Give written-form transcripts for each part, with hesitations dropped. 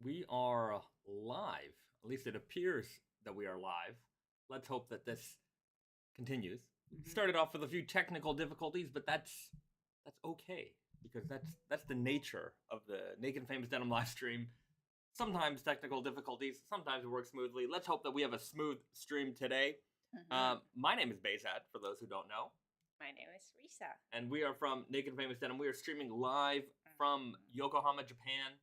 We are live. At least it appears that we are live. Let's hope that this continues. Started off with a few technical difficulties, but that's okay because that's the nature of the Naked Famous Denim live stream. Sometimes technical difficulties, sometimes it works smoothly. Let's hope that we have a smooth stream today. My name is Bahzad, for those who don't know. My name is Risa. And we are from Naked Famous Denim. We are streaming live from Yokohama, Japan.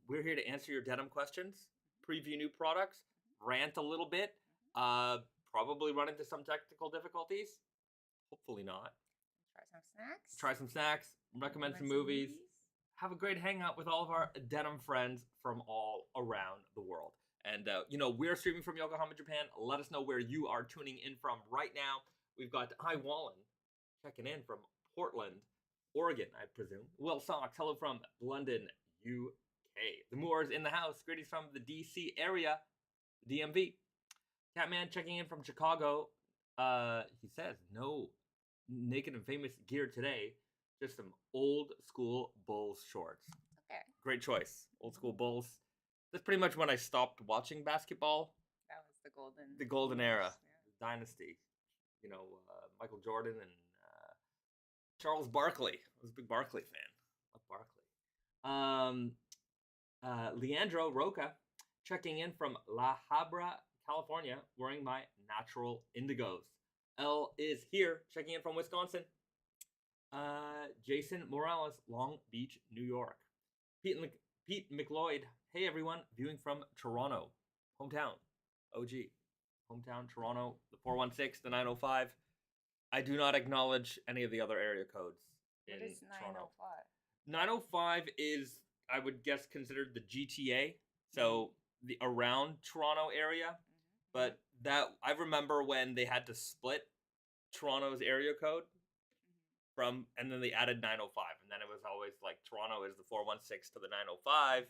We're here to answer your denim questions, preview new products, rant a little bit, probably run into some technical difficulties. Hopefully not. Try some snacks, recommend some movies. Have a great hangout with all of our denim friends from all around the world. And, we're streaming from Yokohama, Japan. Let us know where you are tuning in from right now. We've got Jolyne checking in from Portland, Oregon, I presume. Will Socks, hello from London, UK. The Moors in the house. Greetings from the DC area, DMV. Catman checking in from Chicago. He says, no Naked and Famous gear today. Just some old school Bulls shorts. Okay. Great choice. Old school Bulls. That's pretty much when I stopped watching basketball. That was the golden era. Yeah. Dynasty. Michael Jordan and Charles Barkley. I was a big Barkley fan. Love Barkley. Leandro Roca checking in from La Habra, California, wearing my natural indigos. L is here, checking in from Wisconsin. Jason Morales, Long Beach, New York. Pete McLeod, hey everyone, viewing from Toronto, hometown, OG, hometown, Toronto, the 416, the 905. I do not acknowledge any of the other area codes in What is Toronto. 905? 905 is, I would guess, considered the GTA, so the around Toronto area. But that I remember when they had to split Toronto's area code from, and then they added 905, and then it was always like Toronto is the 416 to the 905,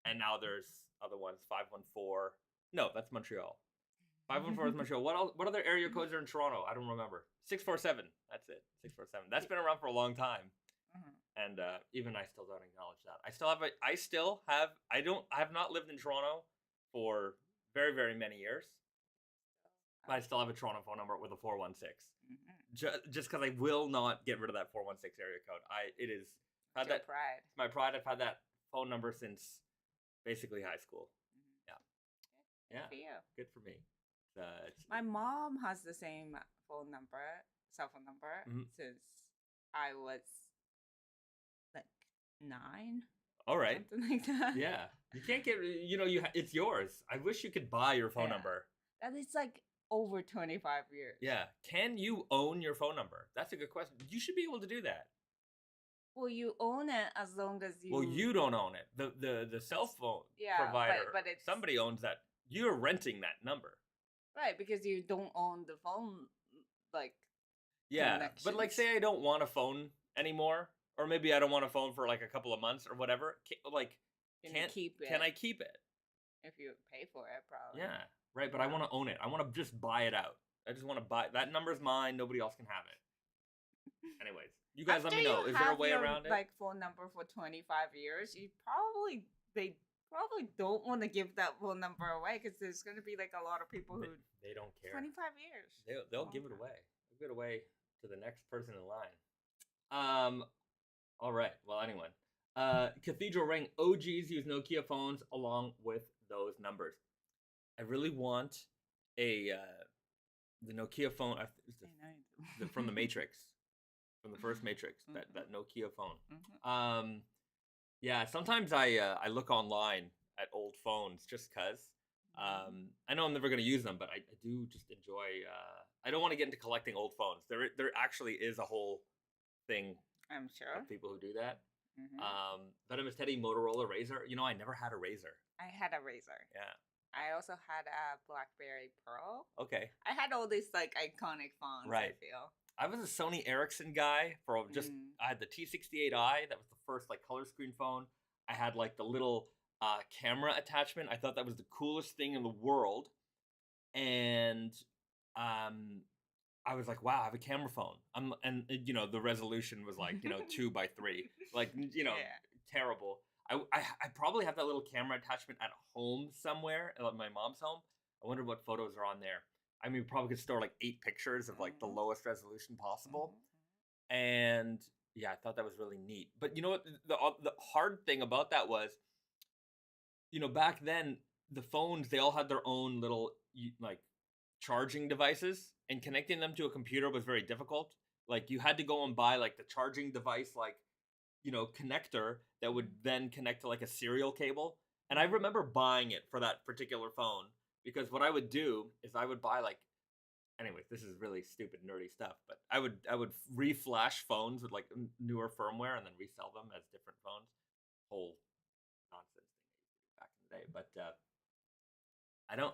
and now there's other ones, 514. No, that's Montreal. 514 is Montreal. What other area codes are in Toronto? I don't remember. 647. That's it. 647. That's been around for a long time. And even I still don't acknowledge that. I have not lived in Toronto for very, very many years. But I still have a Toronto phone number with a 416. Just because I will not get rid of that 416 area code. Pride. My pride. I've had that phone number since basically high school. Yeah. Good for you. Good for me. My mom has the same cell phone number, since I was like 9. All right. Something like that. Yeah. You can't get, it's yours. I wish you could buy your phone number. That is like over 25 years. Yeah. Can you own your phone number? That's a good question. You should be able to do that. Well, you own it as long as you... Well, you don't own it. The cell phone provider, but somebody owns that. You're renting that number. Right, because you don't own the phone, Yeah, but say I don't want a phone anymore, or maybe I don't want a phone for like a couple of months or whatever. Can I keep it? If you pay for it, probably. Yeah, right, but I want to own it. I want to just buy it out. I just want to buy that number's mine. Nobody else can have it. Anyways, you guys let me know. Is there a way around it? Phone number for 25 years, they probably don't want to give that phone number away because there's going to be a lot of people who they don't care. 25 years. They'll give it away. They'll give it away to the next person in line. All right. Well, anyway, Cathedral Ring OGs use Nokia phones along with those numbers. I really want the Nokia phone from the Matrix, from the first Matrix, that Nokia phone. Yeah, sometimes I look online at old phones just because. I know I'm never going to use them, but I do just enjoy... I don't want to get into collecting old phones. There actually is a whole thing. I'm sure. Of people who do that. Venomous Teddy Motorola Razr. I never had a Razr. I had a Razr. Yeah. I also had a BlackBerry Pearl. Okay. I had all these iconic phones, right. I feel. I was a Sony Ericsson guy for just... I had the T68i. That was the first color screen phone. I had the little camera attachment. I thought that was the coolest thing in the world. And I was like, wow, I have a camera phone. And the resolution was 2 by 3, terrible. I probably have that little camera attachment at home somewhere, at my mom's home. I wonder what photos are on there. I mean, we probably could store like 8 pictures of like the lowest resolution possible. And yeah, I thought that was really neat. But you know what? The hard thing about that was, back then the phones, they all had their own little like charging devices, and connecting them to a computer was very difficult. Like you had to go and buy like the charging device, like connector that would then connect to like a serial cable. And I remember buying it for that particular phone because what I would do is I would buy like, anyways, this is really stupid nerdy stuff, but I would reflash phones with like newer firmware and then resell them as different phones. Whole nonsense thing back in the day. But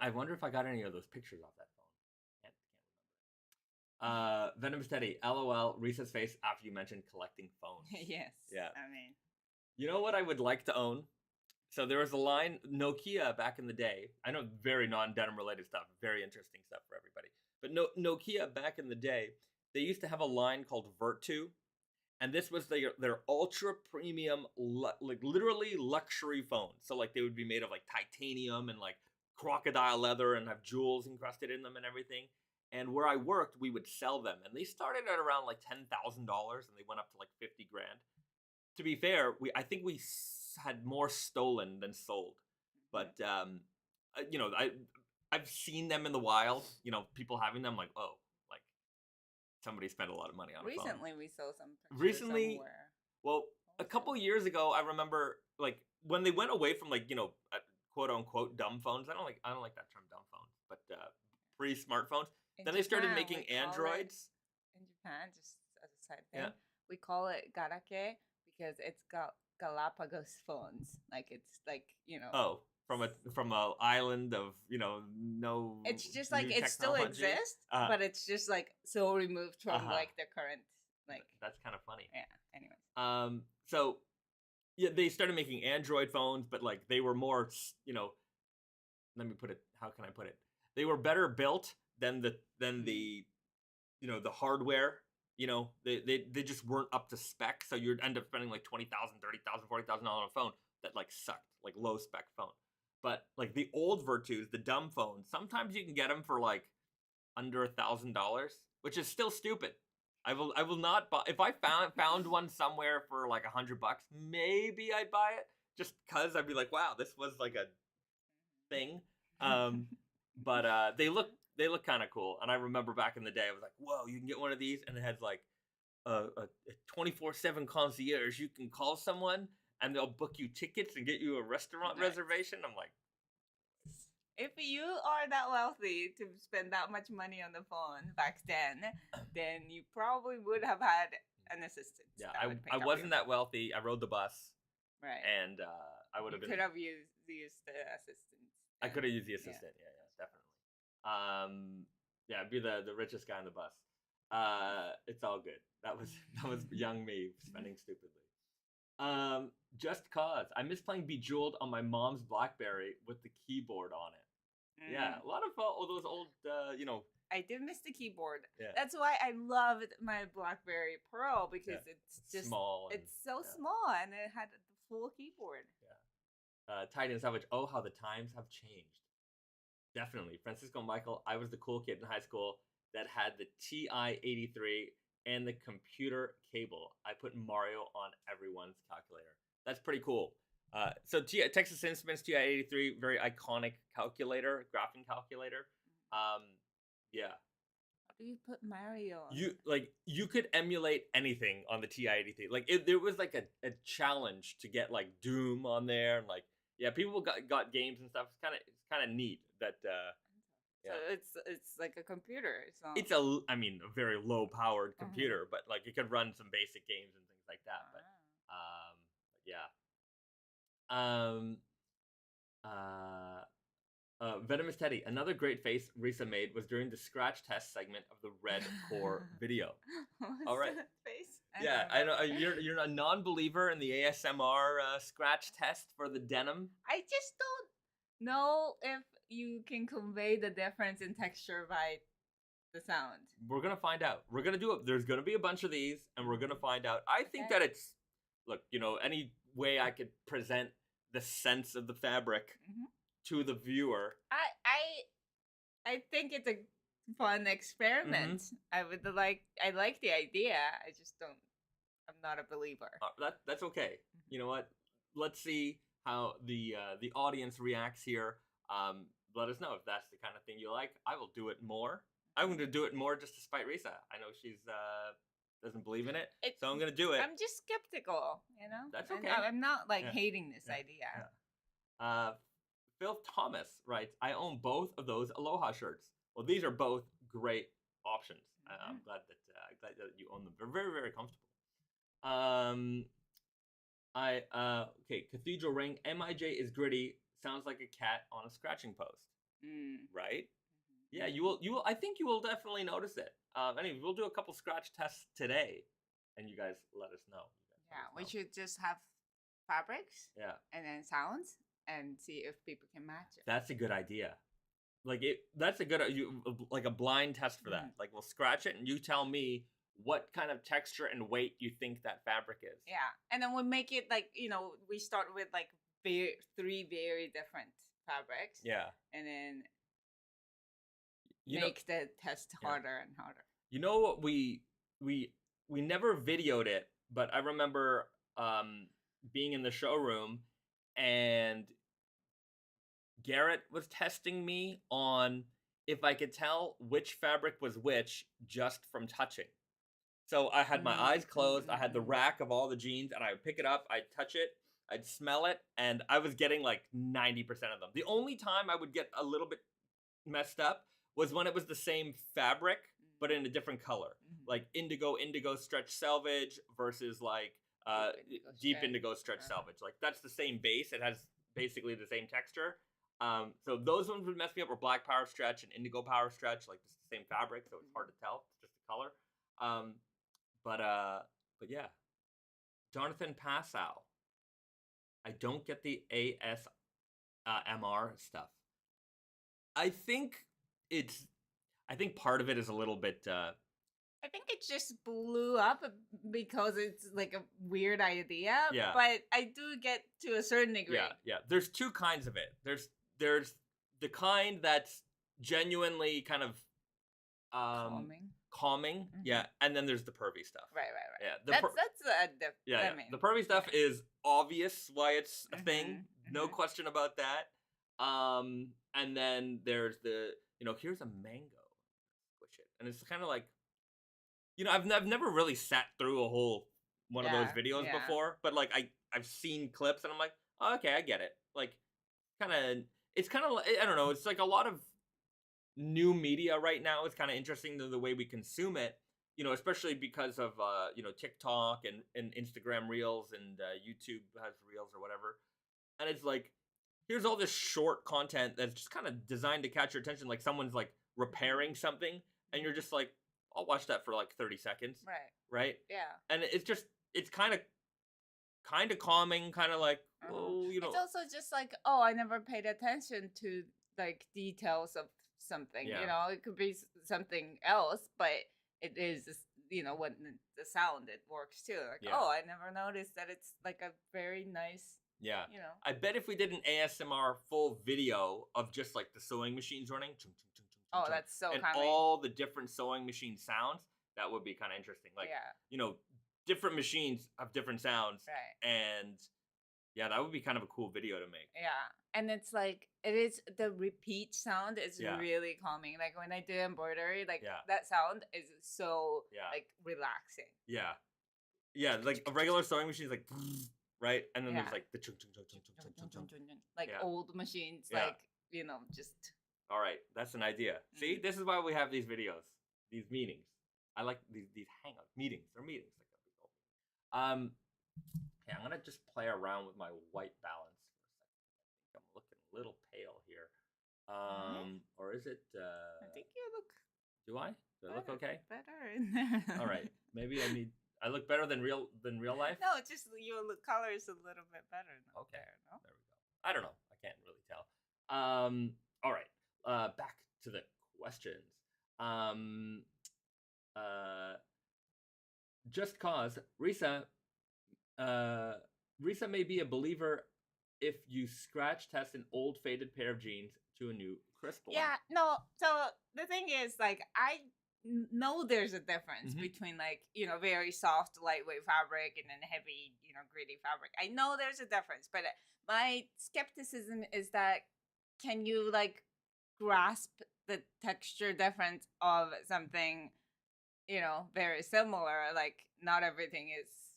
I wonder if I got any of those pictures off that phone. Can't remember. Venomous Teddy, LOL, Risa's face after you mentioned collecting phones. Yes. Yeah. I mean, you know what I would like to own? So there was a line, Nokia back in the day. I know very non-denim related stuff, very interesting stuff for everybody. But Nokia back in the day, they used to have a line called Virtu. And this was their ultra premium, like literally luxury phone. So like they would be made of like titanium and like crocodile leather and have jewels encrusted in them and everything. And where I worked, we would sell them. And they started at around like $10,000 and they went up to like 50 grand. To be fair, I think we had more stolen than sold. But, I've seen them in the wild, people having them like, oh, like somebody spent a lot of money on a phone. Recently we saw some pictures Recently, somewhere. Well, a couple years ago, I remember like when they went away from like, quote unquote dumb phones. I don't like that term dumb phones, but pre-smartphones. Then they started making Androids. In Japan, just as a side thing, we call it garake because it's got Galapagos phones. Like it's like, Oh, from a island of, no. It's just like it still exists, but it's just like so removed from like the current like. That's kind of funny. Yeah. Anyways. So yeah, they started making Android phones, but like they were more, let me put it. How can I put it? They were better built than the the hardware. They just weren't up to spec. So you'd end up spending like $20,000, $30,000, $40,000 on a phone that like sucked, like low spec phone. But like the old Virtus, the dumb phones, sometimes you can get them for like under $1,000, which is still stupid. I will not buy. If I found one somewhere for like $100, maybe I'd buy it just cause I'd be like, wow, this was like a thing. But they look kind of cool. And I remember back in the day, I was like, whoa, you can get one of these, and it has like a 24/7 concierge. You can call someone and they'll book you tickets and get you a restaurant reservation. I'm like, if you are that wealthy to spend that much money on the phone back then you probably would have had an assistant. Yeah, I wasn't that wealthy. I rode the bus. Right. And I would have been. Could have used the assistant. I could have used the assistant. Yeah, definitely. I'd be the richest guy on the bus. It's all good. That was young me spending stupidly. Just cause I miss playing Bejeweled on my mom's BlackBerry with the keyboard on it. Yeah, a lot of those old, I did miss the keyboard. Yeah. That's why I loved my BlackBerry Pearl because it's just small. It's so small and it had the full keyboard. Yeah. Titan Selvedge. Oh, how the times have changed. Definitely, Francisco Michael. I was the cool kid in high school that had the TI-83 and the computer cable. I put Mario on everyone's calculator. That's pretty cool. So Texas Instruments TI-83, very iconic calculator, graphing calculator. Yeah. How do you put Mario on? You could emulate anything on the TI-83. Like there was like a challenge to get like Doom on there, and like people got games and stuff. It's kind of neat that. So it's like a computer. It's a very low powered computer, but like it could run some basic games and things like that. But Venomous Teddy. Another great face Risa made was during the scratch test segment of the Red Core video. All right. Face? I know you're a non-believer in the ASMR scratch test for the denim. I just don't know if you can convey the difference in texture by the sound. We're gonna find out. We're gonna do it. There's gonna be a bunch of these, and we're gonna find out. I think that it's look, any way I could present the sense of the fabric to the viewer. I think it's a fun experiment. I like the idea. I just don't. I'm not a believer. That's okay. You know what? Let's see how the audience reacts here. Let us know if that's the kind of thing you like. I will do it more. I'm going to do it more just to spite Risa. I know she's doesn't believe in it, so I'm going to do it. I'm just skeptical, That's okay. I'm not hating this idea. Yeah. Phil Thomas writes, I own both of those Aloha shirts. Well, these are both great options. I'm glad that you own them. They're very, very comfortable. Okay, Cathedral Ring. MIJ is gritty. Sounds like a cat on a scratching post. Right? Yeah, you will. I think you will definitely notice it. Anyway, we'll do a couple scratch tests today, and you guys let us know. We should just have fabrics. Yeah. And then sounds, and see if people can match it. That's a good idea. That's a good a blind test for that. Like, we'll scratch it, and you tell me what kind of texture and weight you think that fabric is. Yeah, and then we'll make it we start with three very different fabrics. Yeah. And then make the test harder and harder. You know what, we never videoed it, but I remember being in the showroom and Garrett was testing me on if I could tell which fabric was which just from touching. So I had my eyes closed, I had the rack of all the jeans, and I would pick it up, I'd touch it, I'd smell it, and I was getting 90% of them. The only time I would get a little bit messed up was when it was the same fabric, but in a different color. Like indigo stretch selvage versus deep indigo stretch selvage. That's the same base. It has basically the same texture. So those ones would mess me up, or black power stretch and indigo power stretch, it's the same fabric, so it's hard to tell. It's just the color. But yeah. Jonathan Passow. I don't get the ASMR stuff. I think part of it is a little bit I think it just blew up because it's a weird idea. Yeah. But I do get to a certain degree. Yeah. There's two kinds of it. There's the kind that's genuinely kind of calming. Yeah, and then there's the pervy stuff. Right. Yeah, the pervy stuff is obvious why it's a thing. No question about that. And then there's the here's a mango, squish it, and it's kind of I've never really sat through a whole one of those videos before, but I've seen clips and I'm like, oh, okay, I get it. It's kind of I don't know. It's a lot of new media right now. It's kind of interesting the way we consume it, especially because of TikTok and Instagram Reels and YouTube has Reels or whatever. And it's here's all this short content that's just kind of designed to catch your attention. Someone's repairing something, and you're just I'll watch that for 30 seconds. Right? Yeah. And it's kind of calming, kind of oh, It's also just I never paid attention to details of something. Yeah. It could be something else, but it is when the sound, it works too. I never noticed that it's a very nice. Yeah. I bet if we did an ASMR full video of just the sewing machines running, that's so and calming. all the different sewing machine sounds, that would be kind of interesting. Different machines have different sounds. Right. And yeah, that would be kind of a cool video to make. Yeah. And it's it is the repeat sound is really calming. When I do embroidery, that sound is so relaxing. Yeah. Yeah, a regular sewing machine is right? And then there's the chung old machines, just. All right, that's an idea. See, this is why we have these videos, these meetings. I like these hangouts, meetings. They're meetings. Okay, I'm gonna just play around with my white balance for a second. I think I'm looking a little pale here. Or is it? I think you look. Do I? Do I look okay? Better in there. All right, maybe I look better than real life. No, it's just your color is a little bit better. Okay, there we go. I don't know. I can't really tell. All right. Back to the questions. Just cause Risa Risa may be a believer if you scratch test an old faded pair of jeans to a new crisp one. Yeah, no. So the thing is, like, I know there's a difference Mhm. between, like, very soft, lightweight fabric and then heavy, gritty fabric. I know there's a difference, but my skepticism is that can you, like, grasp the texture difference of something, very similar? Like, not everything is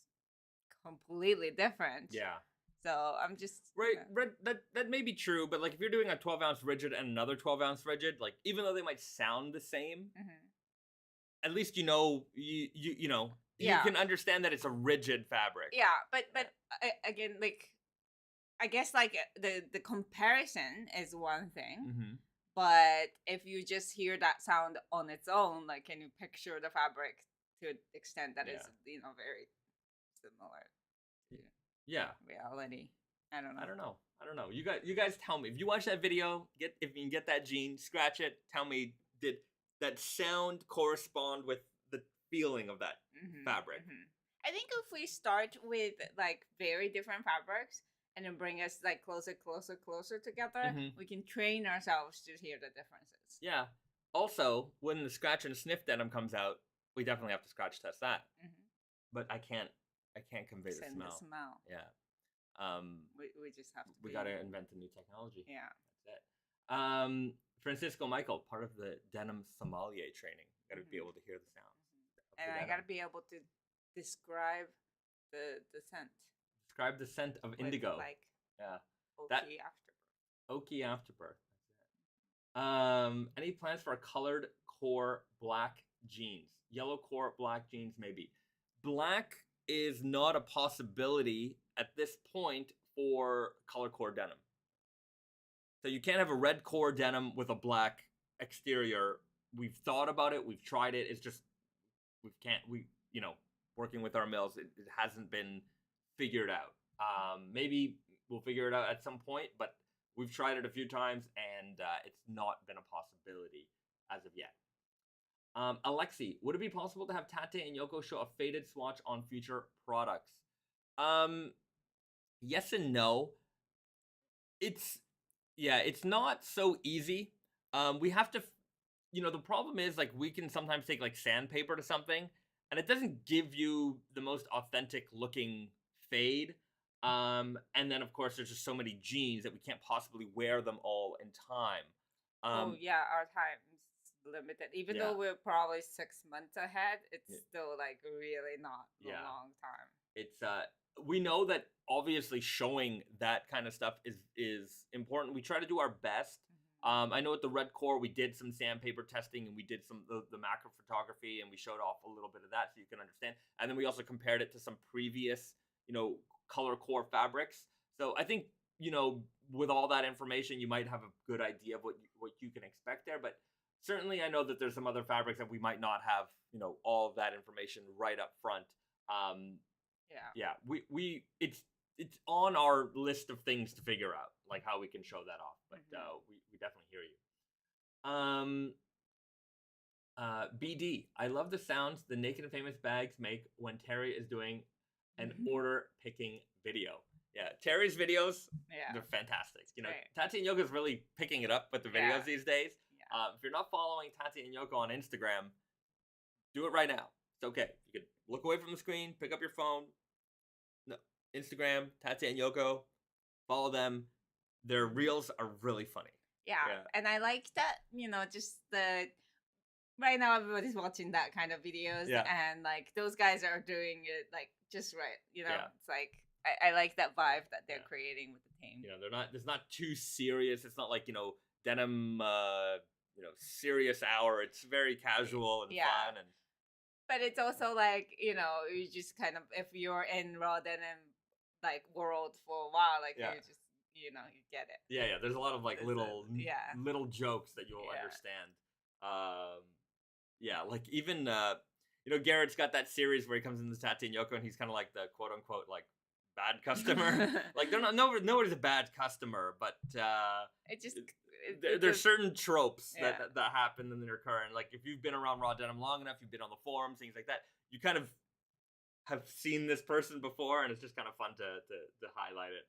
completely different. Yeah. So I'm just Right, that may be true, but like if you're doing a 12-ounce rigid and another 12-ounce rigid, like even though they might sound the same, at least you know you Yeah. can understand that it's a rigid fabric. Yeah, but again, like, I guess, like, the comparison is one thing, Mm-hmm. but if you just hear that sound on its own, like, can you picture the fabric to an extent that is very similar to Yeah. reality? I don't know. I don't know. You guys tell me. If you watch that video, if you can get that jean, scratch it, tell me, did that sound correspond with the feeling of that fabric? I think if we start with, like, very different fabrics and then bring us, like, closer together, we can train ourselves to hear the differences. Yeah. Also, when the scratch and sniff denim comes out, we definitely have to scratch test that. But I can't convey the smell. Yeah. We just have to. We got to invent a new technology. Yeah. That's it. Francisco Michael, part of the denim sommelier training. Got to be able to hear the sounds. And I got to be able to describe the scent. Describe the scent of indigo. Like, yeah. Oaky afterbirth. Oaky afterbirth. That's it. Any plans for a colored core black jeans? Yellow core black jeans, maybe. Black is not a possibility at this point for color core denim. So you can't have a red core denim with a black exterior. We've thought about it. We've tried it. It's just working with our mills, it hasn't been figured out. Maybe we'll figure it out at some point, but we've tried it a few times and it's not been a possibility as of yet. Alexi, would it be possible to have Tate and Yoko show a faded swatch on future products? Yes and no. It's not so easy. We have to, the problem is, like, we can sometimes take, like, sandpaper to something and it doesn't give you the most authentic looking fade. And then of course there's just so many jeans that we can't possibly wear them all in time. Oh yeah, our time's limited. Even though we're probably 6 months ahead, it's still, like, really not a long time. It's we know that obviously showing that kind of stuff is important. We try to do our best. I know at the Red Core we did some sandpaper testing and we did some the macro photography and we showed off a little bit of that so you can understand. And then we also compared it to some previous, color core fabrics. So I think, with all that information, you might have a good idea of what you can expect there. But certainly I know that there's some other fabrics that we might not have, all of that information right up front. It's on our list of things to figure out, like how we can show that off. But we definitely hear you. BD, I love the sounds the Naked and Famous bags make when Terry is doing an order picking video. Yeah, Terry's videos, they're fantastic. Tati and Yoko is really picking it up with the videos these days. If you're not following Tati and Yoko on Instagram, do it right now. It's okay. You can look away from the screen, pick up your phone. No, Instagram, Tati and Yoko, follow them. Their reels are really funny. Yeah. And I like that, just right now everybody's watching that kind of videos and, like, those guys are doing it, like, just right. It's like I like that vibe that they're creating with the team. It's not too serious. It's not like, denim serious hour. It's very casual and fun and but it's also like, you just kind of, if you're in raw denim, like, world for a while, like, you just, you get it. Yeah. There's a lot of, like, little jokes that you'll understand. Like, even, Garrett's got that series where he comes into Tati and Yoko and he's kind of like the quote unquote, like, bad customer. Like, they're not, nobody's a bad customer, but there's certain tropes that happen and that occur. And, like, if you've been around raw denim long enough, you've been on the forums, things like that, you kind of have seen this person before, and it's just kind of fun to highlight it.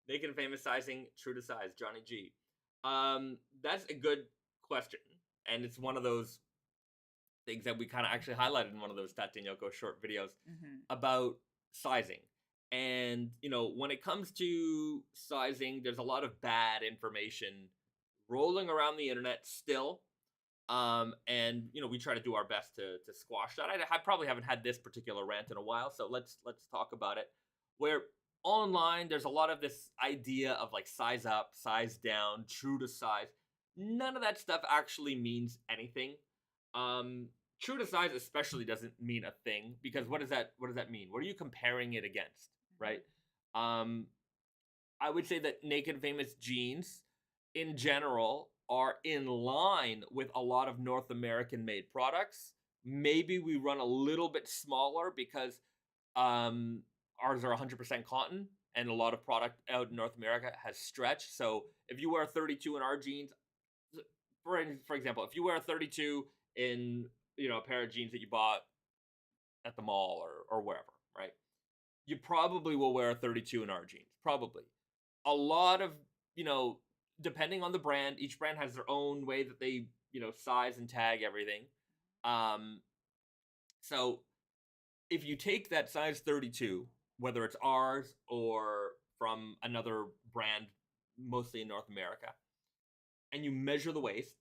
Naked Famous sizing, true to size, Johnny G. That's a good question, and it's one of those things that we kind of actually highlighted in one of those Tatenyoko short videos about sizing. And, you know, when it comes to sizing, there's a lot of bad information rolling around the internet still. And, you know, we try to do our best to squash that. I probably haven't had this particular rant in a while, so let's talk about it. Where online, there's a lot of this idea of like size up, size down, true to size. None of that stuff actually means anything. True to size especially doesn't mean a thing, because what does that mean? What are you comparing it against, right? I would say that Naked Famous jeans in general are in line with a lot of North American made products. Maybe we run a little bit smaller because ours are 100% cotton, and a lot of product out in North America has stretch. So if you wear a 32 in our jeans, for example, if you wear a 32 in, you know, a pair of jeans that you bought at the mall or wherever, right? You probably will wear a 32 in our jeans. Probably. A lot of, you know, depending on the brand, each brand has their own way that they, you know, size and tag everything. So if you take that size 32, whether it's ours or from another brand, mostly in North America, and you measure the waist,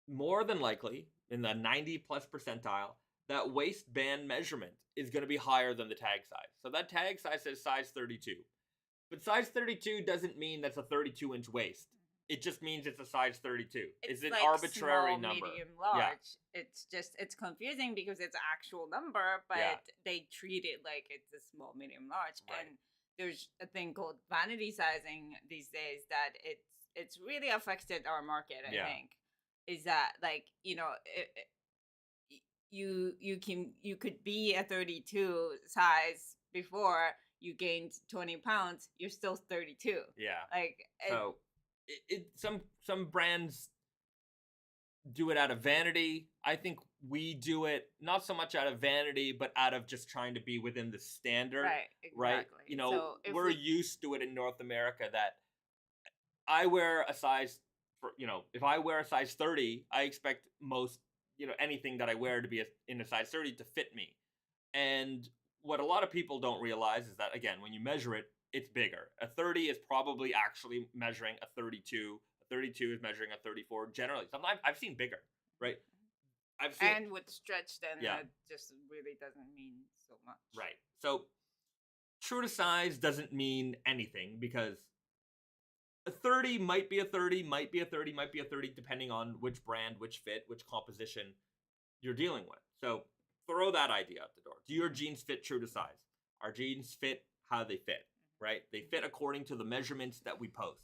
more than likely, in the 90 plus percentile, that waistband measurement is going to be higher than the tag size. So that tag size says size 32. But size 32 doesn't mean that's a 32-inch waist. It just means it's a size 32. It's an like arbitrary small, number. Medium, large. Yeah. It's confusing because it's an actual number, but they treat it like it's a small, medium, large. Right. And there's a thing called vanity sizing these days that it's really affected our market, I think. Is that, like, you know, you could be a 32 size before you gained 20 pounds, you're still 32. Yeah. Like, so some brands do it out of vanity. I think we do it not so much out of vanity, but out of just trying to be within the standard. Right. Exactly. Right. You know, so we're used to it in North America that I wear a size, you know, if I wear a size 30, I expect most, you know, anything that I wear to be in a size 30 to fit me. And what a lot of people don't realize is that, again, when you measure it, it's bigger. A 30 is probably actually measuring a 32. A 32 is measuring a 34. Generally, sometimes I've seen bigger, right? And with stretch, then that just really doesn't mean so much. Right. So true to size doesn't mean anything, because a 30 might be a 30, might be a 30, might be a 30, depending on which brand, which fit, which composition you're dealing with. So throw that idea out the door. Do your jeans fit true to size? Our jeans fit how they fit, right? They fit according to the measurements that we post.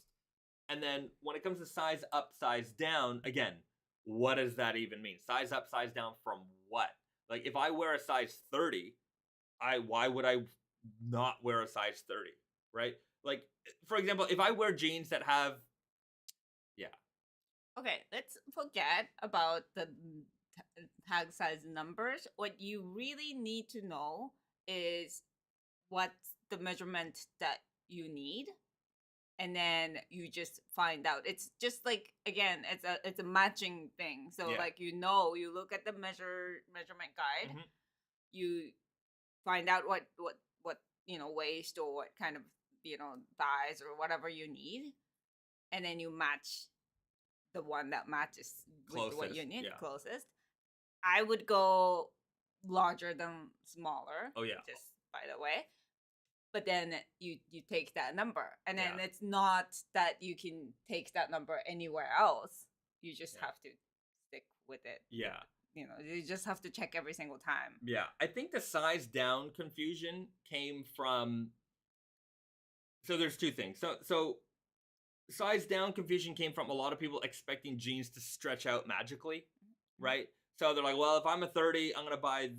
And then when it comes to size up, size down, again, what does that even mean? Size up, size down from what? Like, if I wear a size 30, why would I not wear a size 30, right? Like, for example, if I wear jeans that have, Okay, let's forget about the tag size numbers. What you really need to know is what's the measurement that you need, and then you just find out. It's just like, again, it's a matching thing. So like, you know, you look at the measurement guide, you find out what you know, waist or what kind of, you know, thighs or whatever you need, and then you match the one that matches with what you need closest. I would go larger than smaller. Oh yeah. Just by the way. But then you take that number, and then it's not that you can take that number anywhere else. You just have to stick with it. Yeah. You know, you just have to check every single time. Yeah. I think the size down confusion came from, so there's two things. So size down confusion came from a lot of people expecting jeans to stretch out magically, right? So they're like, well, if I'm a 30, I'm going to buy,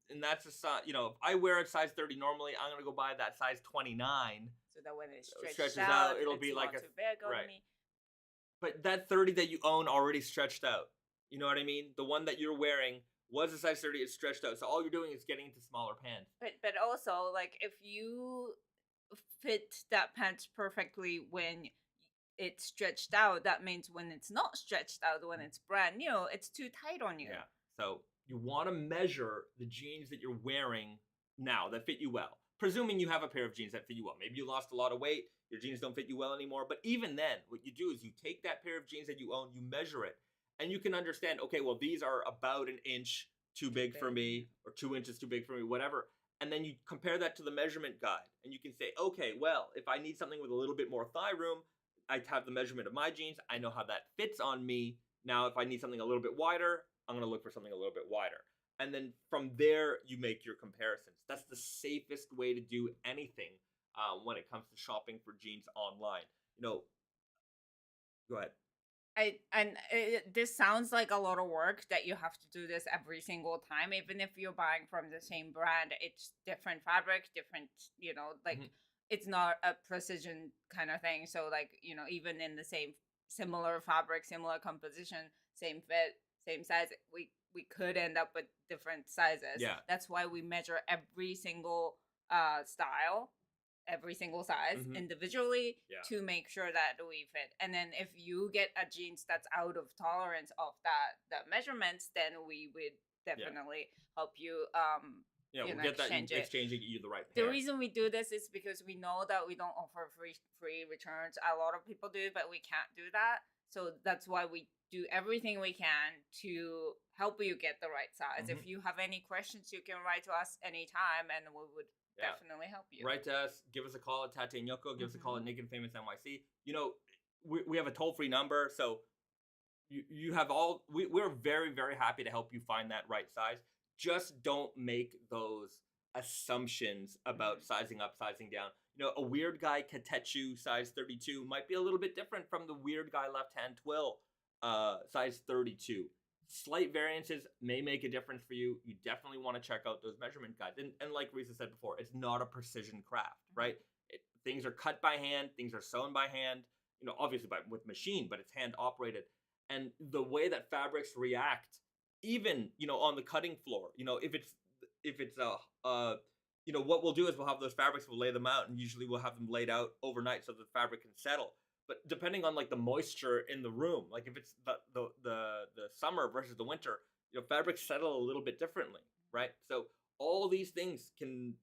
and that's a size, you know, if I wear a size 30 normally, I'm going to go buy that size 29. So that when it stretches out, it'll be like too big on me. But that 30 that you own already stretched out. You know what I mean? The one that you're wearing Was a size 30, it's stretched out. So all you're doing is getting into smaller pants. But also, like, if you fit that pants perfectly when it's stretched out, that means when it's not stretched out, when it's brand new, it's too tight on you. Yeah. So you want to measure the jeans that you're wearing now that fit you well. Presuming you have a pair of jeans that fit you well. Maybe you lost a lot of weight, your jeans don't fit you well anymore. But even then, what you do is you take that pair of jeans that you own, you measure it, and you can understand, okay, well, these are about an inch too big for me, or 2 inches too big for me, whatever. And then you compare that to the measurement guide, and you can say, okay, well, if I need something with a little bit more thigh room, I have the measurement of my jeans. I know how that fits on me. Now, if I need something a little bit wider, I'm going to look for something a little bit wider. And then from there, you make your comparisons. That's the safest way to do anything when it comes to shopping for jeans online. Go ahead. This sounds like a lot of work that you have to do this every single time. Even if you're buying from the same brand, it's different fabric, different, it's not a precision kind of thing. So even in the same similar fabric, similar composition, same fit, same size, we could end up with different sizes. Yeah. That's why we measure every single style, every single size individually to make sure that we fit. And then if you get a jeans that's out of tolerance of that measurements, then we would definitely help you we'll get that exchanging you the right pair. The reason we do this is because we know that we don't offer free returns. A lot of people do, but we can't do that. So that's why we do everything we can to help you get the right size. If you have any questions, you can write to us anytime, and we would definitely help you. Write to us. Give us a call at Tate and Yoko. Give us a call at Naked Famous NYC. We have a toll-free number, so you have all. We're very, very happy to help you find that right size. Just don't make those assumptions about sizing up, sizing down. A weird guy Katetsu size 32 might be a little bit different from the weird guy left-hand twill size 32. Slight variances may make a difference for you. You definitely want to check out those measurement guides. And like Risa said before, it's not a precision craft, right? Things are cut by hand. Things are sewn by hand, obviously with machine, but it's hand operated. And the way that fabrics react, even, on the cutting floor, if it's what we'll do is we'll have those fabrics, we'll lay them out, and usually we'll have them laid out overnight so the fabric can settle. But depending on the moisture in the room, like if it's the summer versus the winter, fabrics settle a little bit differently, right? So all these things can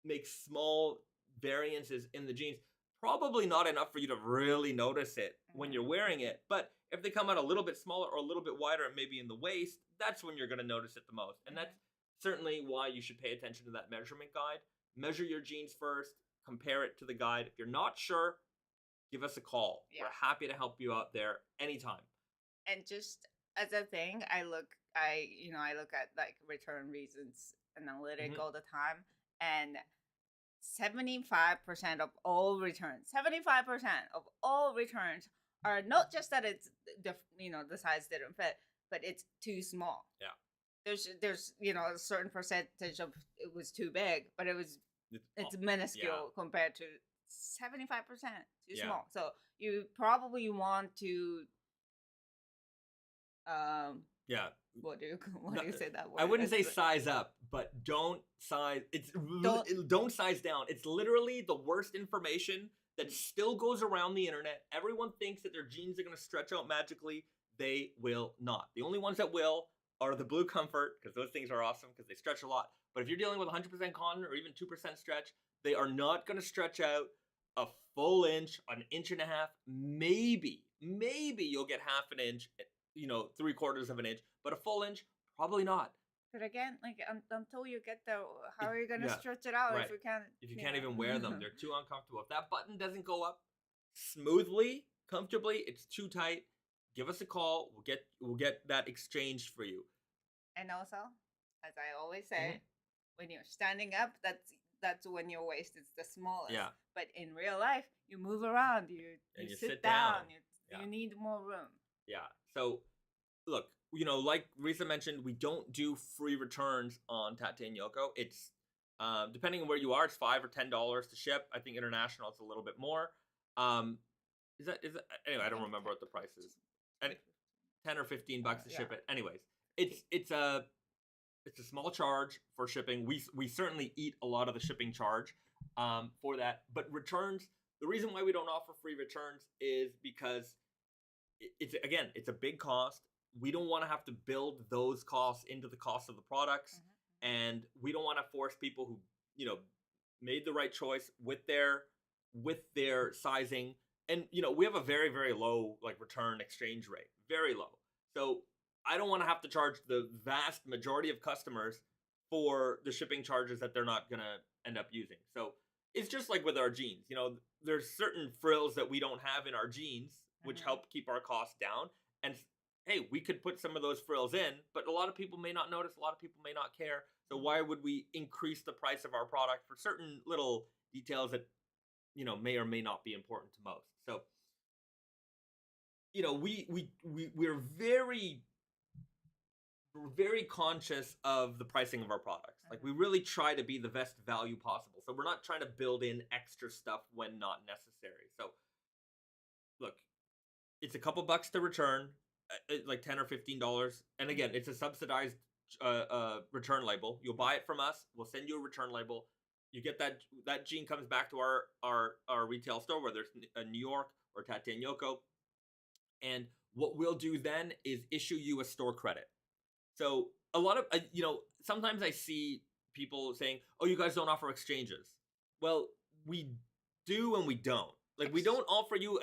make small variances in the jeans. Probably not enough for you to really notice it when you're wearing it, but if they come out a little bit smaller or a little bit wider, and maybe in the waist, that's when you're going to notice it the most. And that's certainly why you should pay attention to that measurement guide. Measure your jeans first, compare it to the guide. If you're not sure, give us a call. Yeah. We're happy to help you out there anytime. And just as a thing, I look at return reasons analytic all the time, and 75% of all returns, are not just that it's the size didn't fit, but it's too small. Yeah. There's a certain percentage of it was too big, but it's minuscule compared to 75% too small. So you probably want to what do you say that word? I wouldn't say size up, but don't size down. It's literally the worst information that still goes around the internet. Everyone thinks that their jeans are going to stretch out magically. They will not. The only ones that will are the Blue Comfort, because those things are awesome because they stretch a lot. But if you're dealing with 100% cotton or even 2% stretch, they are not going to stretch out a full inch, an inch and a half. Maybe you'll get half an inch, 3/4 of an inch, but a full inch, probably not. But again, until you get there, how are you going to stretch it out if you can't even wear them? They're too uncomfortable. If that button doesn't go up smoothly, comfortably, it's too tight, give us a call. We'll get that exchanged for you. And also, as I always say, when you're standing up, that's when your waist is the smallest. Yeah. But in real life, you move around, you sit down. You need more room. Yeah. So, look, like Risa mentioned, we don't do free returns on Tate and Yoko. It's depending on where you are, it's $5 or $10 to ship. I think international, it's a little bit more. Is that anyway? I don't remember what the price is. 10 or $15 to ship it. Anyways, it's it's a small charge for shipping. We certainly eat a lot of the shipping charge for that. But returns, the reason why we don't offer free returns is because it's a big cost. We don't want to have to build those costs into the cost of the products, and we don't want to force people who made the right choice with their sizing. And we have a very, very low return exchange rate, very low. So I don't want to have to charge the vast majority of customers for the shipping charges that they're not gonna end up using. So it's just like with our jeans. There's certain frills that we don't have in our jeans, which help keep our costs down. And hey, we could put some of those frills in, but a lot of people may not notice. A lot of people may not care. So why would we increase the price of our product for certain little details that may or may not be important to most? So we're very conscious of the pricing of our products. Like, we really try to be the best value possible. So we're not trying to build in extra stuff when not necessary. So look, it's a couple bucks to return, like $10 or $15. And again, it's a subsidized return label. You'll buy it from us. We'll send you a return label. You get that jean comes back to our retail store, whether it's New York or Tate and Yoko. And what we'll do then is issue you a store credit. So a lot of, sometimes I see people saying, oh, you guys don't offer exchanges. Well, we do and we don't. Like, we don't offer you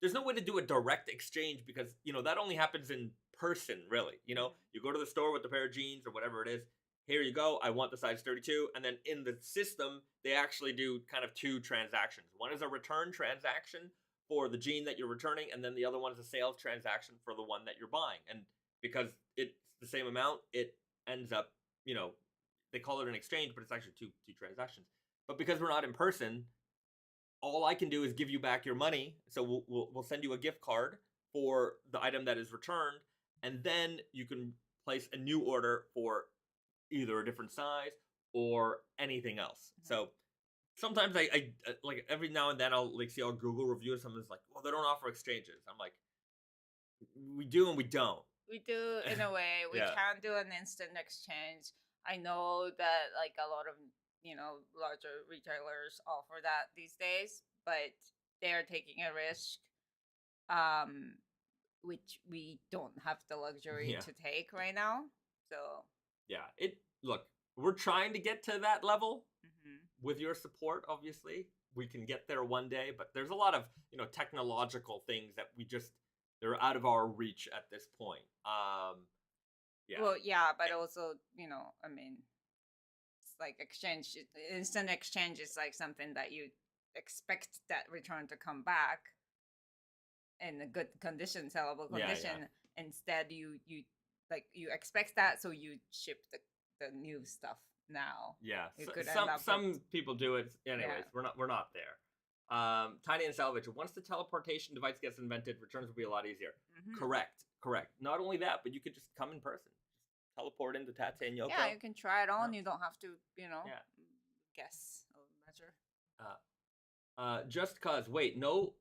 there's no way to do a direct exchange because, that only happens in person, really. You go to the store with a pair of jeans or whatever it is. Here you go. I want the size 32. And then in the system, they actually do kind of two transactions. One is a return transaction for the jean that you're returning. And then the other one is a sales transaction for the one that you're buying. And because it's the same amount, it ends up, they call it an exchange, but it's actually two transactions. But because we're not in person, all I can do is give you back your money. So we'll send you a gift card for the item that is returned, and then you can place a new order for either a different size or anything else. So sometimes I like every now and then I'll see a Google review of something that's like, well, they don't offer exchanges. I'm like, we do and we don't. We do in a way. We can do an instant exchange. I know that a lot of larger retailers offer that these days, but they're taking a risk, which we don't have the luxury to take right now. So look, we're trying to get to that level with your support. Obviously, we can get there one day, but there's a lot of technological things that they're out of our reach at this point. Well, but also, it's like instant exchange is like something that you expect that return to come back in a good condition, sellable condition. Instead, you expect that, so you ship the new stuff now. Yeah, some people do it. Anyways, we're not there. Tiny and Selvedge. Once the teleportation device gets invented, returns will be a lot easier. Correct. Not only that, but you could just come in person. Just teleport into Tate and Yoko. Yeah, you can try it on. You don't have to, guess or measure. Just cause. Wait, no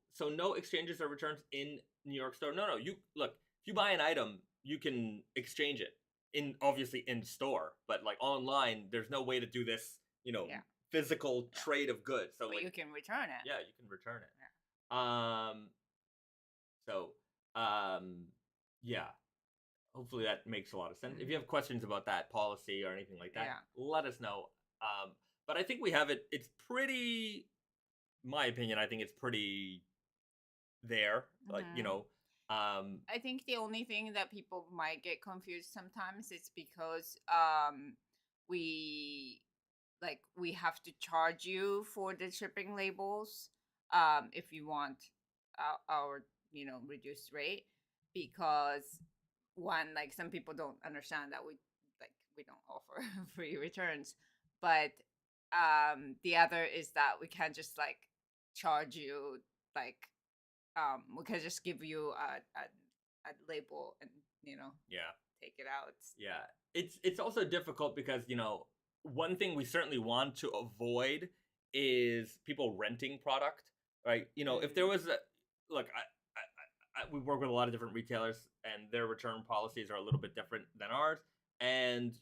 exchanges or returns in New York store. No. You look. If you buy an item, you can exchange it obviously in store, but online, there's no way to do this. Physical trade of goods. So you can return it. Yeah, you can return it. Yeah. Hopefully that makes a lot of sense. If you have questions about that policy or anything like that, let us know. But I think we have it. It's pretty, my opinion, I think it's pretty there. I think the only thing that people might get confused sometimes is because we have to charge you for the shipping labels if you want our reduced rate, because one, some people don't understand that we don't offer free returns, but the other is that we can't just charge you we can just give you a label and take it out. It's also difficult because one thing we certainly want to avoid is people renting product, right? If there was we work with a lot of different retailers, and their return policies are a little bit different than ours. And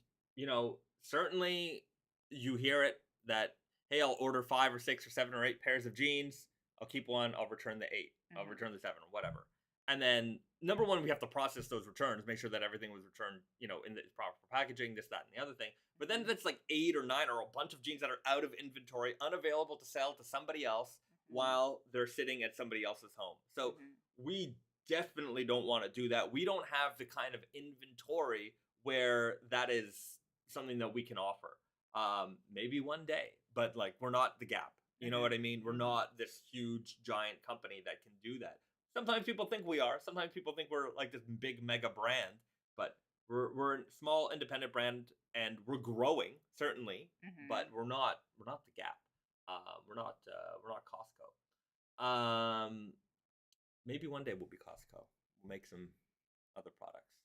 certainly you hear it that, hey, I'll order 5 or 6 or 7 or 8 pairs of jeans. I'll keep one. I'll return the 8. I'll return the 7 or whatever. And then number one, we have to process those returns, make sure that everything was returned, in the proper packaging, this, that, and the other thing. But then that's like 8 or 9 or a bunch of jeans that are out of inventory, unavailable to sell to somebody else while they're sitting at somebody else's home. So we definitely don't want to do that. We don't have the kind of inventory where that is something that we can offer. Maybe one day, but like we're not the Gap. You know what I mean? We're not this huge giant company that can do that. Sometimes people think we are. Sometimes people think we're like this big mega brand, but we're a small independent brand and we're growing certainly, but we're not the Gap. We're not Costco. Maybe one day we'll be Costco. We'll make some other products.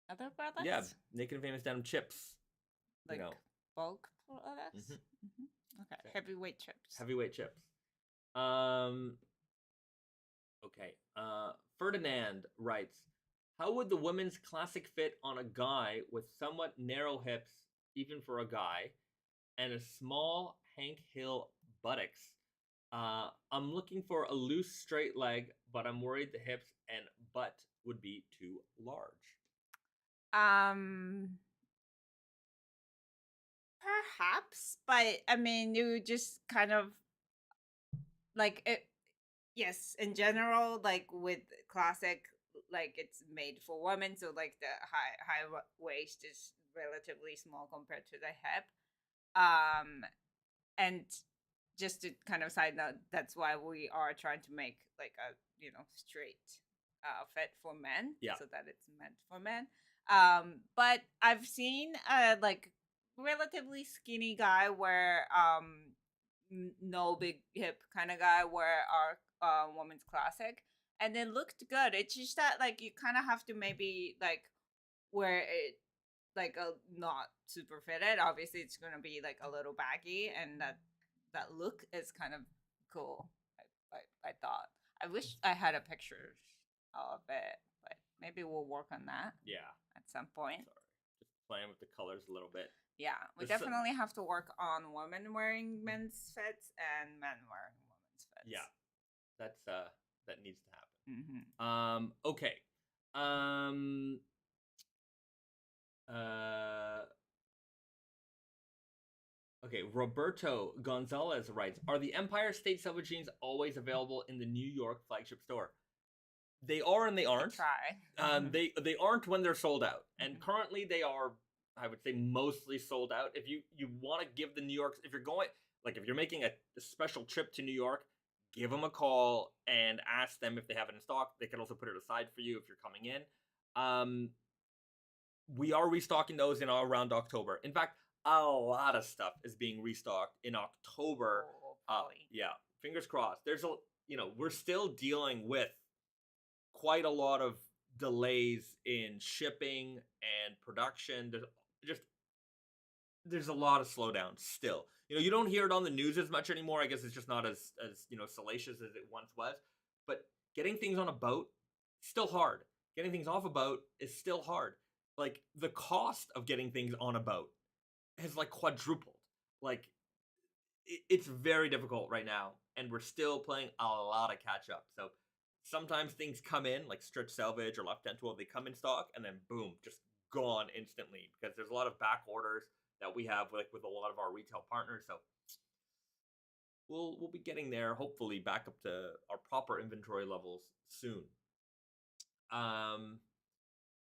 Other products? Yeah, Naked and Famous Denim chips. Like bulk products? Okay, heavyweight chips. Heavyweight chips. Okay. Ferdinand writes, how would the women's classic fit on a guy with somewhat narrow hips, even for a guy, and a small Hank Hill buttocks? I'm looking for a loose straight leg, but I'm worried the hips and butt would be too large. Perhaps, but I mean, you just kind of like it. Yes, in general, like with classic, like it's made for women, so like the high waist is relatively small compared to the hip. And just to kind of side note, that's why we are trying to make like a straight fit for men, so that it's meant for men. But I've seen like relatively skinny guy wear no big hip kind of guy wear our women's classic, and it looked good. It's just that like you kind of have to maybe like wear it like a not super fitted. Obviously, it's gonna be like a little baggy, and that look is kind of cool. I thought. I wish I had a picture of it, but maybe we'll work on that. Yeah. At some point. Sorry. Just playing with the colors a little bit. Yeah, we definitely have to work on women wearing men's fits and men wearing women's fits. Yeah, that needs to happen. Okay. Okay. Roberto Gonzalez writes: are the Empire State Selvedge jeans always available in the New York flagship store? They are and they aren't. Try. They aren't when they're sold out, and currently they are. I would say mostly sold out. If you want to give the New York, if you're making a special trip to New York, give them a call and ask them if they have it in stock. They can also put it aside for you if you're coming in. We are restocking those in around October. In fact, a lot of stuff is being restocked in October. Yeah, fingers crossed. We're still dealing with quite a lot of delays in shipping and production. There's a lot of slowdown still. You don't hear it on the news as much anymore. I guess it's just not as salacious as it once was. But getting things on a boat, still hard. Getting things off a boat is still hard. Like the cost of getting things on a boat has like quadrupled. Like it's very difficult right now, and we're still playing a lot of catch up. So sometimes things come in like Stretch Selvedge or Left Dental, they come in stock and then boom, just gone instantly because there's a lot of back orders that we have with a lot of our retail partners. So we'll be getting there, hopefully back up to our proper inventory levels soon.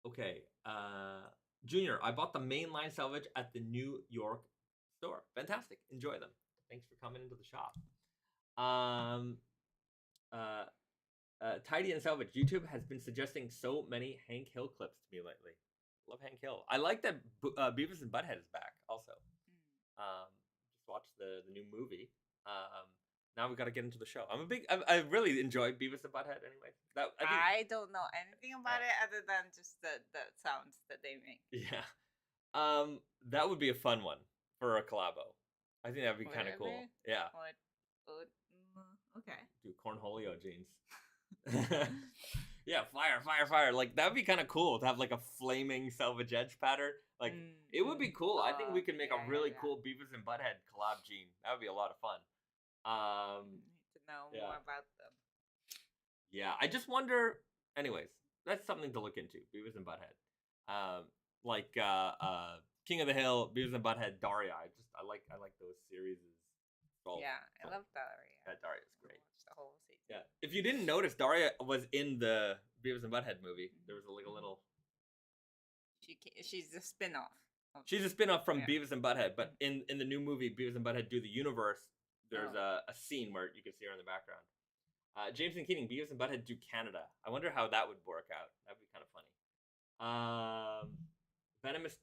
Okay. Junior, I bought the mainline Selvedge at the New York store. Fantastic. Enjoy them. Thanks for coming into the shop. Tidy and Selvedge. YouTube has been suggesting so many Hank Hill clips to me lately. Love Hank Hill. I like that Beavis and Butthead is back also. Just watched the new movie. Now we've got to get into the show. I really enjoy Beavis and Butthead anyway. I don't know anything about it other than just the sounds that they make. Yeah. That would be a fun one for a collabo. I think that'd be kind of cool. Yeah. Okay. Do cornholio jeans. Yeah, fire. Like that would be kind of cool to have like a flaming Selvedge edge pattern. Like it would be cool. I think we could make a really cool Beavis and Butthead collab jean. That would be a lot of fun. Need to know more about them. Yeah, I just wonder. Anyways, that's something to look into. Beavis and Butthead. King of the Hill, Beavis and Butthead, Daria. I like those series. I love Daria. Yeah, Daria's great. Watched the whole season. Yeah, if you didn't notice, Daria was in the Beavis and Butthead movie. There was like a little. She's a spin-off. She's a spin-off from Beavis and Butthead, but in the new movie Beavis and Butthead Do the Universe, there's a scene where you can see her in the background. James and Keating, Beavis and Butthead Do Canada. I wonder how that would work out. That'd be kind of funny. Venomous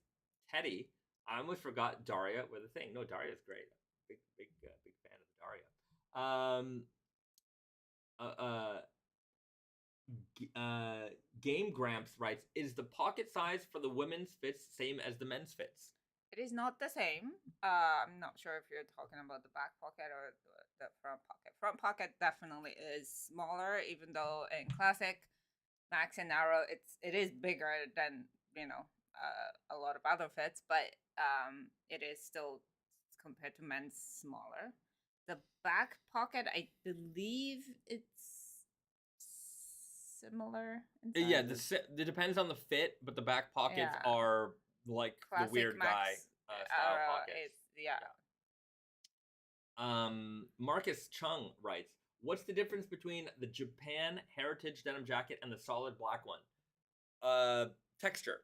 Teddy. I almost forgot Daria with a thing. No, Daria's great. Big fan of Daria. Game Gramps writes, is the pocket size for the women's fits same as the men's fits? It is not the same. I'm not sure if you're talking about the back pocket or the front pocket. Front pocket definitely is smaller, even though in classic Max and Arrow it is bigger than a lot of other fits, but it is still compared to men's smaller. The back pocket, I believe it's similar. Yeah, it depends on the fit, but the back pockets are like classic the weird Max, guy style pockets. Marcus Chung writes, what's the difference between the Japan Heritage denim jacket and the solid black one? Texture.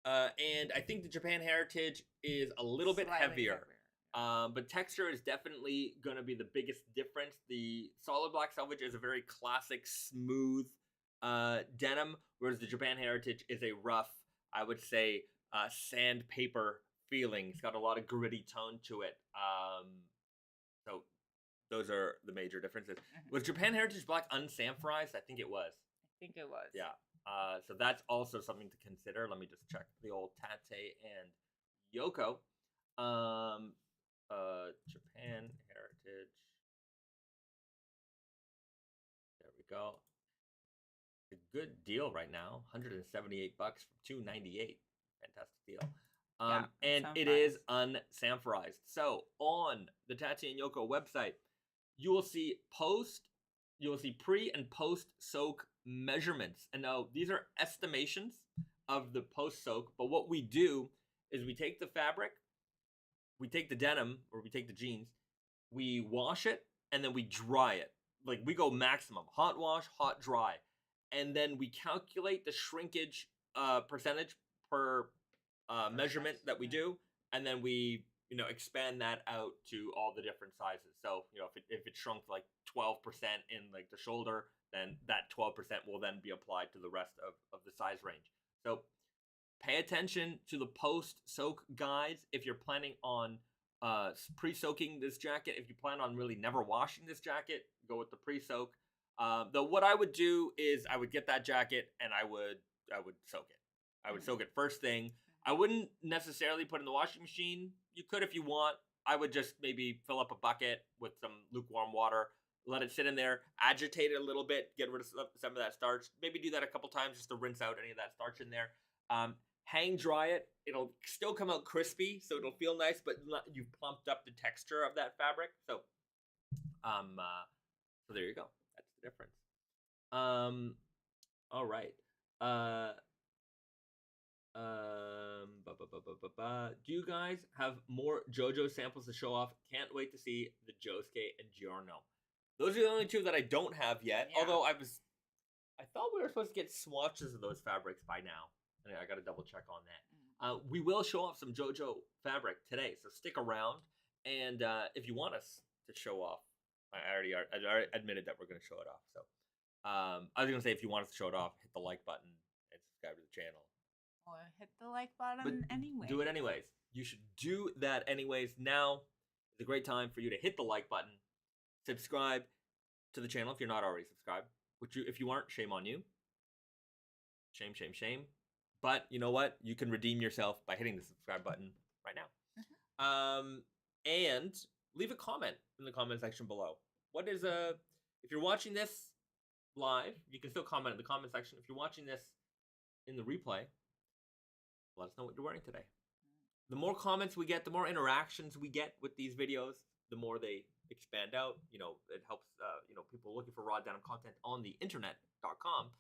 And I think the Japan Heritage is a little bit heavier. But texture is definitely going to be the biggest difference. The solid black Selvedge is a very classic, smooth denim, whereas the Japan Heritage is a rough, I would say, sandpaper feeling. It's got a lot of gritty tone to it. So those are the major differences. Was Japan Heritage black unsanforized? I think it was. Yeah. So that's also something to consider. Let me just check the old Tate and Yoko. Japan Heritage. There we go. A good deal right now. $178 from $298. Fantastic deal. And it is unsanforized. So on the Tate and Yoko website, you will see pre and post soak measurements. And now these are estimations of the post soak, but what we do is we take the fabric, we take the denim, or we take the jeans, we wash it, and then we dry it. Like we go maximum, hot wash, hot dry. And then we calculate the shrinkage percentage per measurement that we do, and then we expand that out to all the different sizes. So if it shrunk like 12% in like the shoulder, then that 12% will then be applied to the rest of the size range. So pay attention to the post soak guides if you're planning on pre-soaking this jacket. If you plan on really never washing this jacket, go with the pre-soak. Though what I would do is I would get that jacket and I would soak it. I would soak it first thing. I wouldn't necessarily put it in the washing machine. You could if you want. I would just maybe fill up a bucket with some lukewarm water, let it sit in there, agitate it a little bit, get rid of some of that starch. Maybe do that a couple times just to rinse out any of that starch in there. Hang dry it. It'll still come out crispy, so it'll feel nice, but you've plumped up the texture of that fabric. So, so there you go. That's the difference. All right. Do you guys have more JoJo samples to show off? Can't wait to see the Josuke and Giorno. Those are the only two that I don't have yet. Yeah. Although I thought we were supposed to get swatches of those fabrics by now. Anyway, I got to double check on that. We will show off some JoJo fabric today, so stick around. And if you want us to show off, I already admitted that we're going to show it off. So I was going to say, if you want us to show it off, hit the like button and subscribe to the channel. Or hit the like button anyway. Do it anyways. You should do that anyways. Now is a great time for you to hit the like button, subscribe to the channel if you're not already subscribed. Which if you aren't, shame on you. Shame, shame, shame. But you know what? You can redeem yourself by hitting the subscribe button right now. And leave a comment in the comment section below. What is if you're watching this live, you can still comment in the comment section. If you're watching this in the replay, let us know what you're wearing today. The more comments we get, the more interactions we get with these videos, the more they expand out. You know, it helps, you know, people looking for raw denim content on the internet.com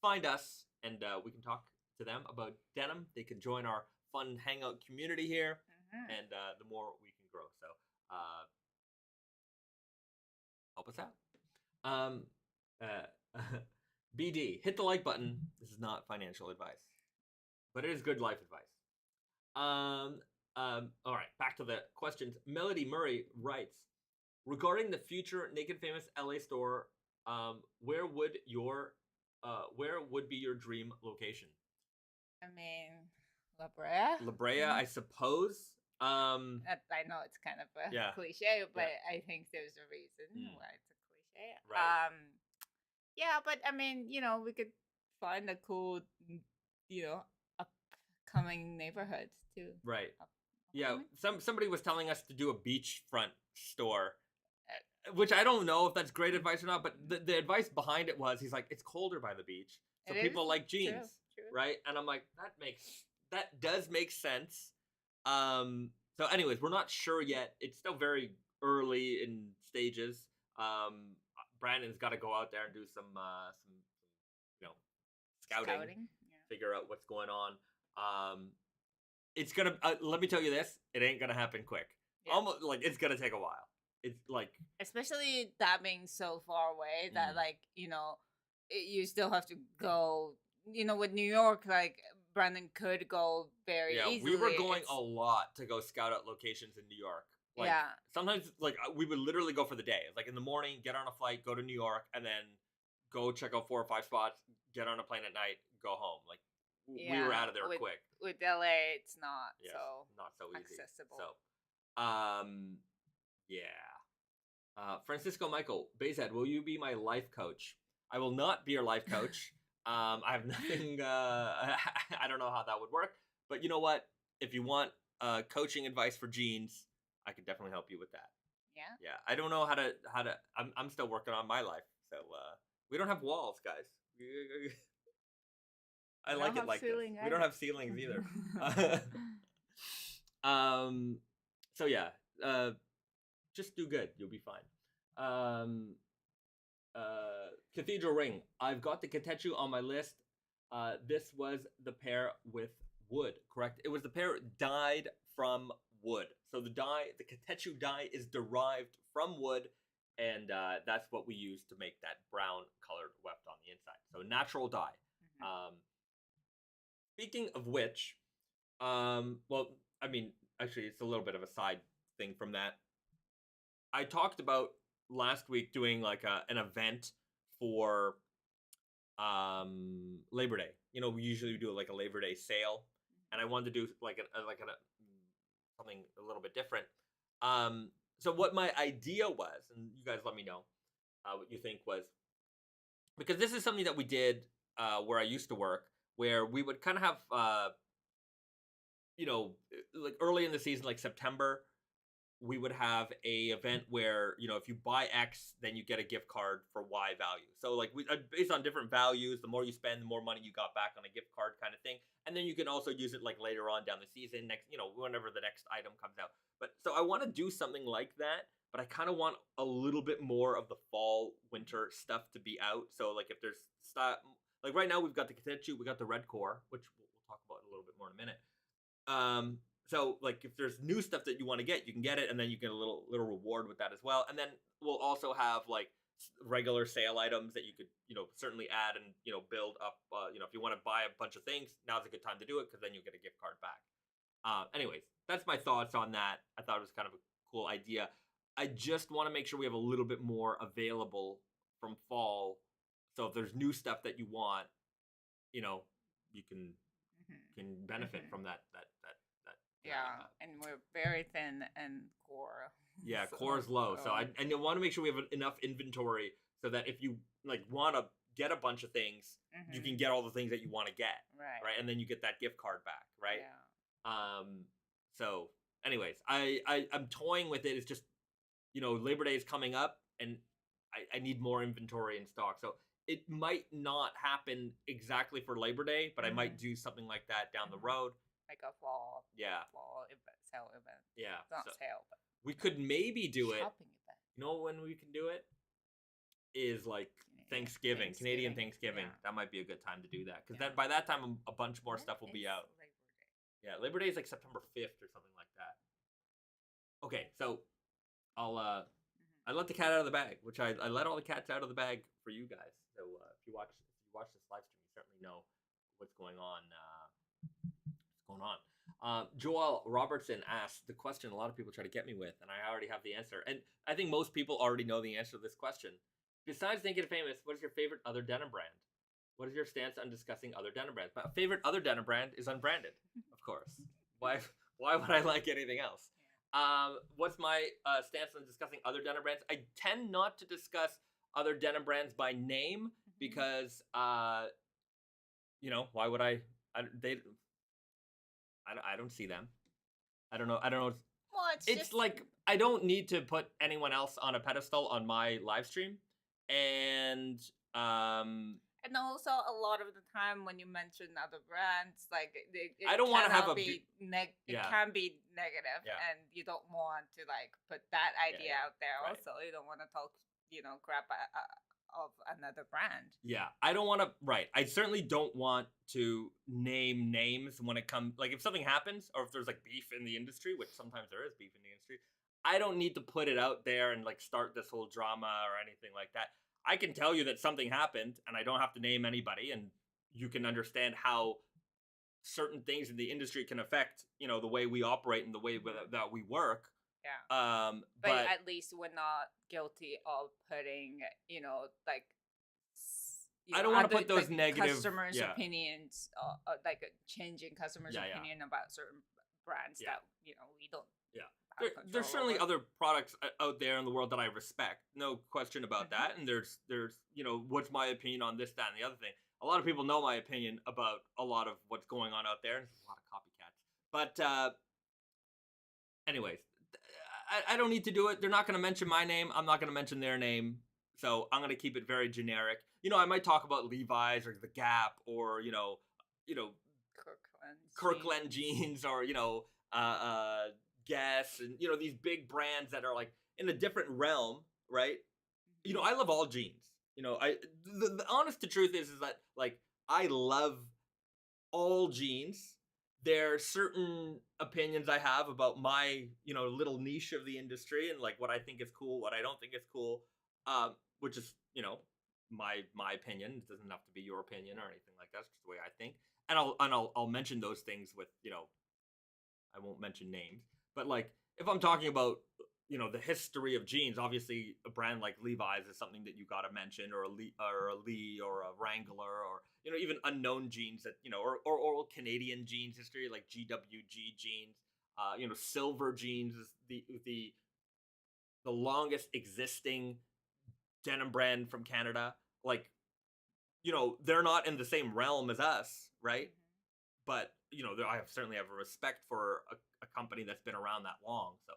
find us, and we can talk to them about denim. They can join our fun hangout community here, and the more we can grow. So help us out. BD, hit the like button. This is not financial advice, but it is good life advice. All right, back to the questions. Melody Murray writes, regarding the future Naked Famous LA store, where would be your dream location? I mean, La Brea. La Brea, I suppose. I know it's kind of a cliche, but I think there's a reason why it's a cliche. Right. Yeah, but I mean, you know, we could find a cool, you know, upcoming neighborhoods too. Right. Yeah. Somebody was telling us to do a beachfront store, which I don't know if that's great advice or not. But the advice behind it was, he's like, it's colder by the beach, so people like jeans, right? And I'm like, that does make sense. So, anyways, we're not sure yet. It's still very early in stages. Brandon's got to go out there and do some you know, scouting. Figure out what's going on. It's gonna. Let me tell you this: it ain't gonna happen quick. Almost like it's gonna take a while. It's like, especially that being so far away that like, you know, you still have to go. You know, with New York, like Brandon could go very easily. We were going a lot to go scout out locations in New York. Like, sometimes, like, we would literally go for the day. Like, in the morning, get on a flight, go to New York, and then go check out 4 or 5 spots, get on a plane at night, go home. Like, we were out of there quick. With LA, it's not so easy. Accessible. So, Francisco Michael, Bahzad, will you be my life coach? I will not be your life coach. I have nothing, I don't know how that would work. But you know what? If you want coaching advice for jeans, I could definitely help you with that. Yeah. I don't know how to. I'm still working on my life, so we don't have walls, guys. I like it like this. We don't have ceilings either. So yeah, just do good. You'll be fine. Cathedral Ring. I've got the Katetsu on my list. This was the pair with wood, correct? It was the pair dyed from wood. So the Katetsu dye is derived from wood, and that's what we use to make that brown colored weft on the inside. So natural dye. Speaking of which, well, I mean, actually, it's a little bit of a side thing from that. I talked about last week doing like an event for Labor Day. You know, we usually do like a Labor Day sale, and I wanted to do like something a little bit different. So what my idea was, and you guys let me know what you think, was, because this is something that we did where I used to work, where we would kind of have, you know, like early in the season, like September, we would have a event where, you know, if you buy X, then you get a gift card for Y value. So like based on different values, the more you spend, the more money you got back on a gift card kind of thing. And then you can also use it like later on down the season, next, you know, whenever the next item comes out. But so I want to do something like that, but I kind of want a little bit more of the fall, winter stuff to be out. So like if there's stuff, like right now we've got the Katetsu, we got the red core, which we'll talk about in a little bit more in a minute. So like if there's new stuff that you want to get, you can get it, and then you get a little reward with that as well. And then we'll also have like regular sale items that you could, you know, certainly add and, you know, build up. You know, if you want to buy a bunch of things, now's a good time to do it, because then you'll get a gift card back. Anyways, that's my thoughts on that. I thought it was kind of a cool idea. I just want to make sure we have a little bit more available from fall. So if there's new stuff that you want, you know, you can benefit from that. And we're very thin and core. Yeah, core's low. So and you want to make sure we have enough inventory so that if you like want to get a bunch of things, you can get all the things that you want to get. Right. And then you get that gift card back. Right. Yeah. So anyways, I'm toying with it. It's just, you know, Labor Day is coming up, and I need more inventory in stock. So it might not happen exactly for Labor Day, but I might do something like that down the road. Like a fall event, sale event. Yeah. Not sale, but we could maybe do it. shopping event. You know when we can do it? Is like Thanksgiving, Canadian Thanksgiving. Yeah. That might be a good time to do that. Because then by that time, a bunch more stuff will be out. Labor Day? Yeah, Labor Day is like September 5th or something like that. Okay, so I'll I let the cat out of the bag, which I let all the cats out of the bag for you guys. So if you watch this live stream, you certainly know what's going on. Joel Robertson asked the question a lot of people try to get me with, and I already have the answer. And I think most people already know the answer to this question. Besides Naked Famous, what is your favorite other denim brand? What is your stance on discussing other denim brands? My favorite other denim brand is unbranded, of course. Why would I like anything else? What's my stance on discussing other denim brands? I tend not to discuss other denim brands by name because, why would I don't see them. I don't know. Well, it's like I don't need to put anyone else on a pedestal on my live stream, and also a lot of the time when you mention other brands, like I don't want to have it can be negative, and you don't want to like put that idea out there. Right. Also, you don't want to talk, crap of another brand. Yeah, I don't want to. Right, I certainly don't want to name names when it comes. Like if something happens, or if there's like beef in the industry, which sometimes there is beef in the industry, I don't need to put it out there and like start this whole drama or anything like that. I can tell you that something happened, and I don't have to name anybody, and you can understand how certain things in the industry can affect, the way we operate and the way that we work. Yeah. But at least we're not guilty of putting, I don't want to put those negative customers' opinions, like changing customers' opinion about certain brands that we don't. Yeah. There's certainly other products out there in the world that I respect, no question about that. And there's what's my opinion on this, that, and the other thing. A lot of people know my opinion about a lot of what's going on out there. There's a lot of copycats. But anyways, I don't need to do it. They're not going to mention my name. I'm not going to mention their name. So I'm going to keep it very generic. I might talk about Levi's or The Gap or, Kirkland jeans or, Guess and, these big brands that are like in a different realm, right? I love all jeans. The honest to truth is that like I love all jeans. There are certain opinions I have about my, little niche of the industry and like what I think is cool, what I don't think is cool, which is, my opinion. It doesn't have to be your opinion or anything like that. It's just the way I think. And I'll mention those things with, I won't mention names, but like if I'm talking about, the history of jeans, obviously a brand like Levi's is something that you got to mention, or a Lee or a Wrangler, or even unknown jeans that or Canadian jeans history like GWG jeans. Silver jeans is the longest existing denim brand from Canada. Like they're not in the same realm as us, right? But I certainly have a respect for a company that's been around that long. So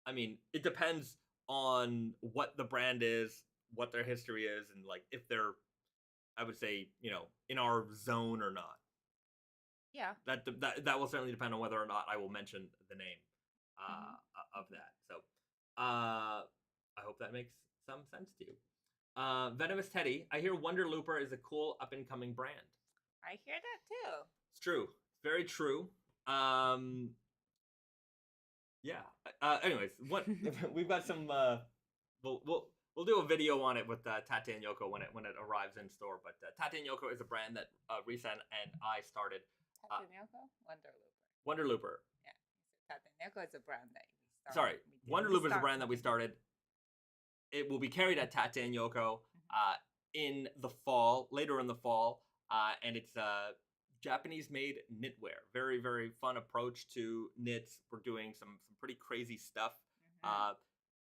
I mean, it depends on what the brand is, what their history is, and like if they're, I would say, in our zone or not. Yeah. That will certainly depend on whether or not I will mention the name of that. So I hope that makes some sense to you. Venomous Teddy, I hear Wonder Looper is a cool up and coming brand. I hear that too. It's true. It's very true. Yeah. Anyways, what we've got some. We'll do a video on it with Tate and Yoko when it arrives in store. But Tate and Yoko is a brand that Risa and I started. Tate and Yoko, Wonder Looper. Yeah, Tate and Yoko is a brand that we started. Sorry, Wonder Looper is a brand that we started. It will be carried at Tate and Yoko in the fall, later in the fall, and it's Japanese-made knitwear. Very, very fun approach to knits. We're doing some pretty crazy stuff.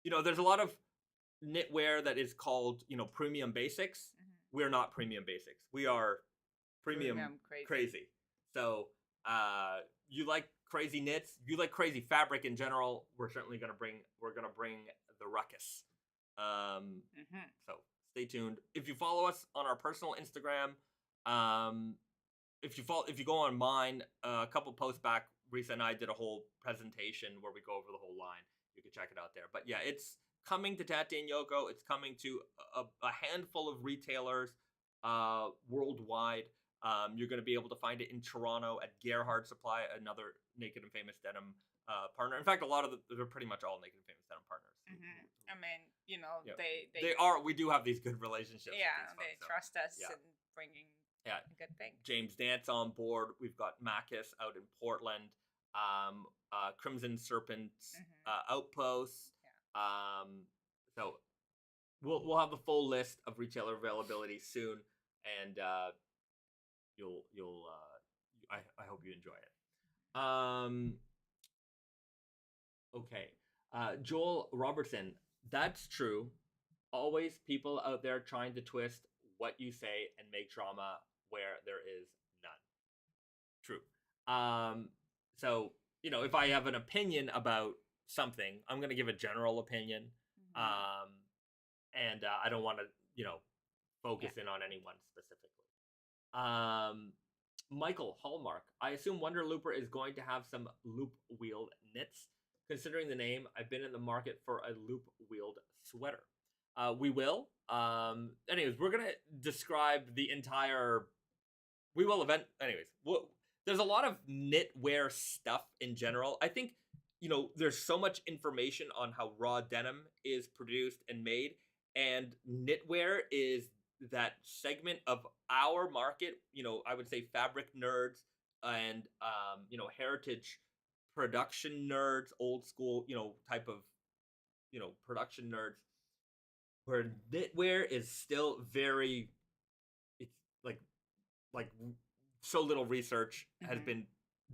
There's a lot of knitwear that is called, premium basics. We're not premium basics. We are premium crazy. So you like crazy knits, you like crazy fabric in general, we're certainly gonna bring the ruckus. So Stay tuned. If you follow us on our personal Instagram, if you go on mine, a couple posts back, Risa and I did a whole presentation where we go over the whole line. You can check it out there. But yeah, it's coming to Tate and Yoko. It's coming to a handful of retailers worldwide. You're going to be able to find it in Toronto at Gerhard Supply, another Naked and Famous Denim partner. In fact, they're pretty much all Naked and Famous Denim partners. I mean, you know, yeah. they are. We do have these good relationships. Yeah, with they folks, trust us yeah. in bringing yeah. good things. James Dance on board. We've got Makis out in Portland. Crimson Serpent's Outposts. Yeah. So we'll have the full list of retailer availability soon, and I hope you enjoy it. Okay. Joel Robertson. That's true. Always people out there trying to twist what you say and make drama where there is none. True. So, you know, if I have an opinion about something, I'm going to give a general opinion. And I don't want to, you know, focus in on anyone specifically. Michael Hallmark. I assume Wonder Looper is going to have some loop-wheeled knits. Considering the name, I've been in the market for a loop-wheeled sweater. We will. Anyways, we're going to describe the entire... We will event... Anyways, there's a lot of knitwear stuff in general. I think, you know, there's so much information on how raw denim is produced and made, and knitwear is that segment of our market, you know, I would say fabric nerds and, you know, heritage production nerds, old school, you know, type of, you know, production nerds, where knitwear is still very, it's like so little research has been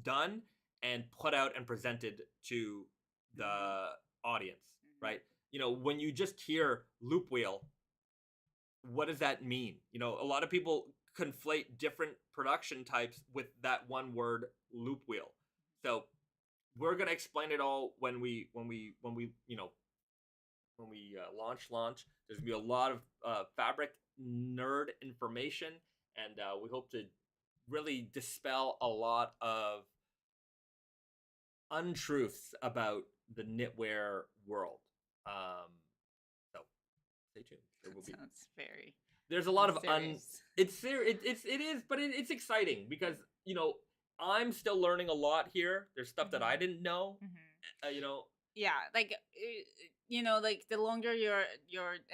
done and put out and presented to the audience, right? You know, when you just hear loop wheel, what does that mean? You know, a lot of people conflate different production types with that one word, loop wheel. So we're gonna explain it all when we you know, when we launch. There's gonna be a lot of fabric nerd information, and we hope to really dispel a lot of untruths about the knitwear world. So stay tuned. There will be. Sounds very. There's a lot of It's serious. It is, but it's exciting because, you know, I'm still learning a lot here. There's stuff that I didn't know. You know. Yeah, like, you know, like the longer you're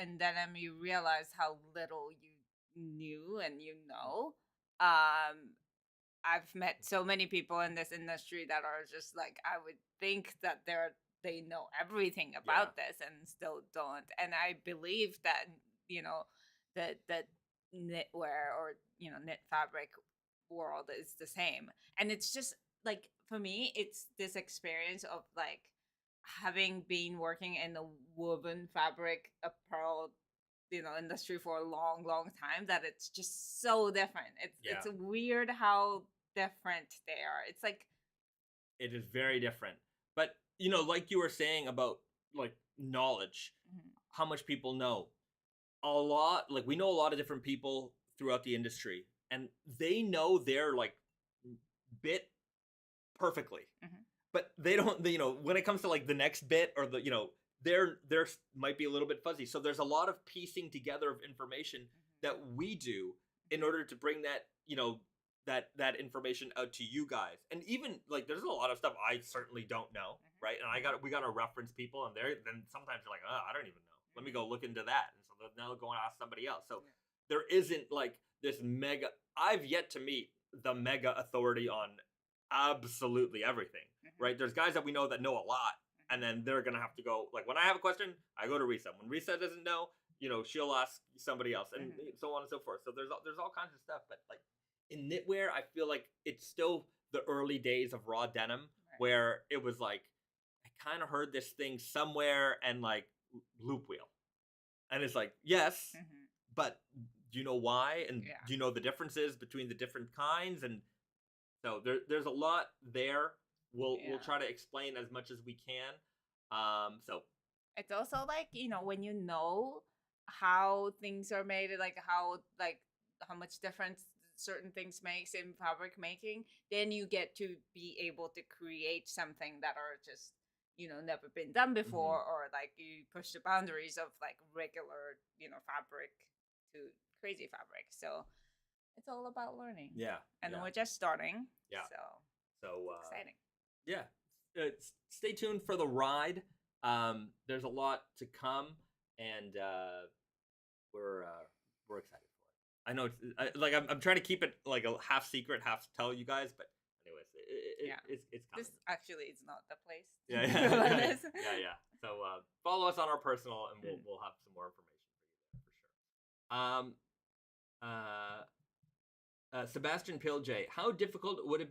in denim, you realize how little you knew and you know. I've met so many people in this industry that are just like, I would think that they know everything about this and still don't. And I believe that, you know, that knitwear or, you know, knit fabric world is the same. And it's just like, for me, it's this experience of like having been working in the woven fabric apparel, you know, industry for a long time, that it's just so different. It's weird how different they are. It's like, it is very different. But, you know, like you were saying about like knowledge, how much people know. A lot, like we know a lot of different people throughout the industry, and they know their like bit perfectly. But they don't, you know, when it comes to like the next bit or the, you know, there might be a little bit fuzzy. So there's a lot of piecing together of information that we do in order to bring that, you know, that information out to you guys. And even like there's a lot of stuff I certainly don't know, right? And we got to reference people, and then sometimes you're like, oh, I don't even know. Let me go look into that. And so now go and ask somebody else. So there isn't like this mega. I've yet to meet the mega authority on absolutely everything, right? There's guys that we know that know a lot, and then they're gonna have to go, like, when I have a question, I go to Risa. When Risa doesn't know, you know, she'll ask somebody else, and so on and so forth. So there's all kinds of stuff. But like in knitwear, I feel like it's still the early days of raw denim, where it was like I kind of heard this thing somewhere, and like loop wheel, and it's like, yes, but do you know why, and do you know the differences between the different kinds? And so there's a lot there. We'll try to explain as much as we can. So it's also like, you know, when you know how things are made, like how much difference certain things makes in fabric making, then you get to be able to create something that are just never been done before, or like you push the boundaries of like regular fabric to crazy fabric. So it's all about learning. Yeah. And we're just starting. Yeah. So exciting. Yeah. Stay tuned for the ride. There's a lot to come, and we're excited for it. I know it's I'm trying to keep it like a half secret, half tell you guys, but anyways, it's coming. This actually is not the place. Yeah. So follow us on our personal, and we'll have some more information for you there for sure. Sebastian Pilj, how difficult would it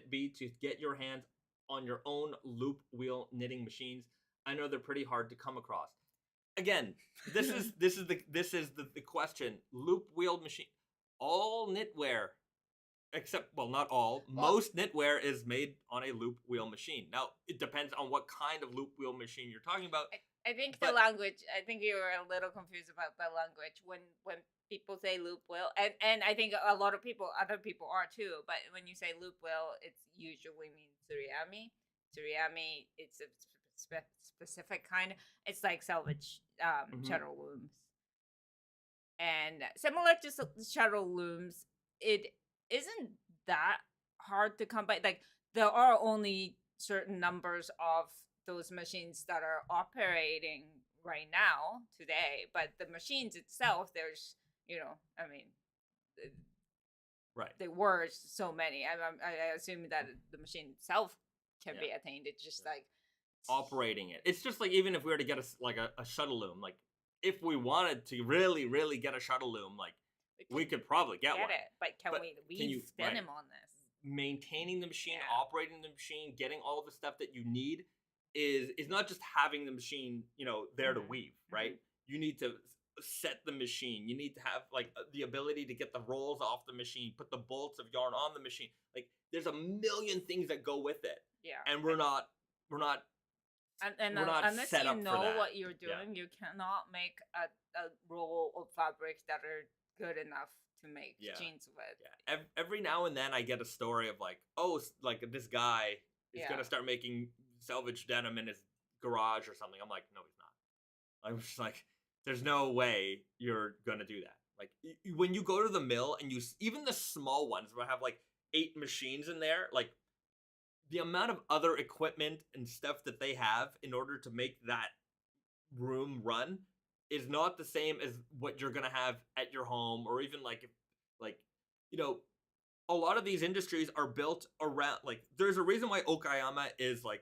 be to get your hands on your own loop wheel knitting machines? I know they're pretty hard to come across. Again, this is the question. Loop wheel machine. All knitwear, except not all. Most knitwear is made on a loop wheel machine. Now it depends on what kind of loop wheel machine you're talking about. I think the language. I think you were a little confused about the language when people say loop wheel, and I think a lot of other people are too. But when you say loop wheel, it usually means suriami. Suriami, it's a specific kind. It's like Selvedge shuttle looms, and similar to shuttle looms, it isn't that hard to come by. Like there are only certain numbers of those machines that are operating right now today, but the machines itself, there's right, there were so many. I assume that the machine itself can be attained. It's just like operating it. It's just like even if we were to get a shuttle loom, like if we wanted to really get a shuttle loom, like we could probably get one. But can we weave denim on this? Maintaining the machine, operating the machine, getting all the stuff that you need is not just having the machine, there to weave, right? You need to set the machine. You need to have like the ability to get the rolls off the machine, put the bolts of yarn on the machine. Like there's a million things that go with it. Yeah. And we're not unless set up you for know that. what you're doing, you cannot make a roll of fabrics that are good enough to make jeans with. Yeah. Every now and then I get a story of like, like this guy is gonna start making Selvedge denim in his garage or something. I'm like, no, he's not. I'm just like, there's no way you're gonna do that. Like when you go to the mill and even the small ones where I have like 8 machines in there, like the amount of other equipment and stuff that they have in order to make that room run is not the same as what you're gonna have at your home, or even a lot of these industries are built around, like, there's a reason why Okayama is like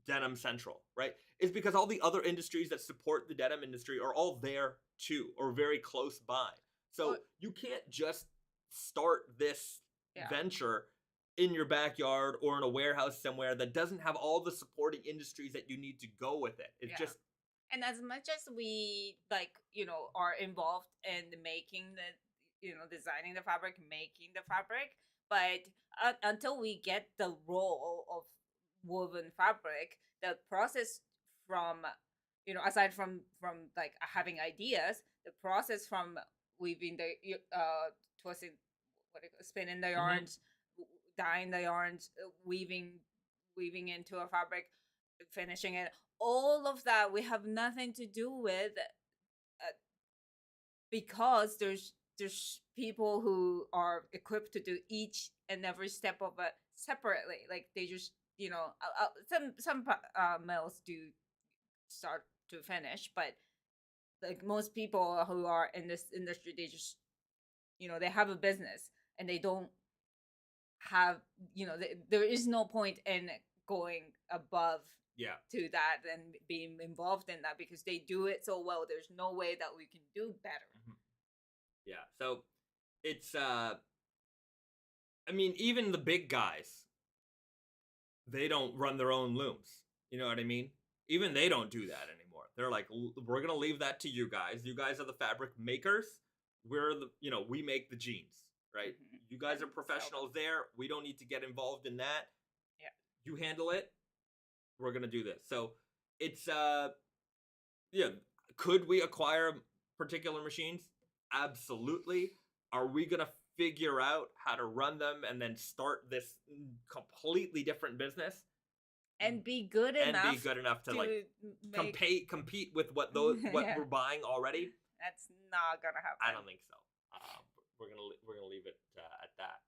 denim central, right? It's because all the other industries that support the denim industry are all there too, or very close by. So you can't just start this venture in your backyard or in a warehouse somewhere that doesn't have all the supporting industries that you need to go with it. It's just. And as much as we are involved in making designing the fabric, making the fabric, but until we get the roll of woven fabric, the process from aside from like having ideas, the process from weaving the twisting, spinning the yarns, dyeing the yarns, weaving into a fabric, finishing it, all of that we have nothing to do with, because there's people who are equipped to do each and every step of it separately. Like they just some mills do start to finish, but like most people who are in this industry, they just they have a business and they don't have there is no point in going above to that and being involved in that, because they do it so well. There's no way that we can do better. Yeah, so it's I mean, even the big guys, they don't run their own looms. You know what I mean? Even they don't do that anymore. They're like, we're gonna leave that to you guys. You guys are the fabric makers. We're the we make the jeans, right? You guys are professionals there. We don't need to get involved in that. Yeah, you handle it. We're gonna do this. So it's Yeah. Could we acquire particular machines? Absolutely. Are we gonna figure out how to run them and then start this completely different business And be good and be enough good enough to like make compete with what we're buying already? That's not gonna happen. I don't think so. We're gonna leave it at that.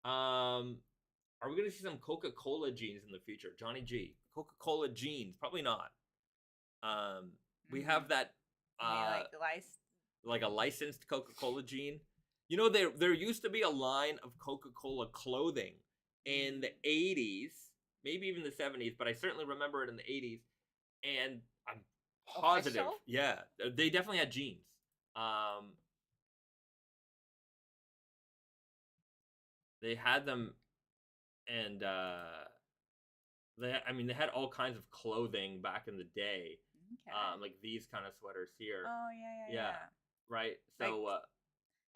Are we gonna see some Coca-Cola jeans in the future? Johnny G. Coca-Cola jeans? Probably not. We have that like a licensed Coca-Cola jean. You know, there used to be a line of Coca-Cola clothing in the 80s, maybe even the 70s, but I certainly remember it in the 80s. And I'm positive, Official? yeah, they definitely had jeans. They had them, and they had all kinds of clothing back in the day. Okay. Like these kind of sweaters here. Oh yeah. Right. So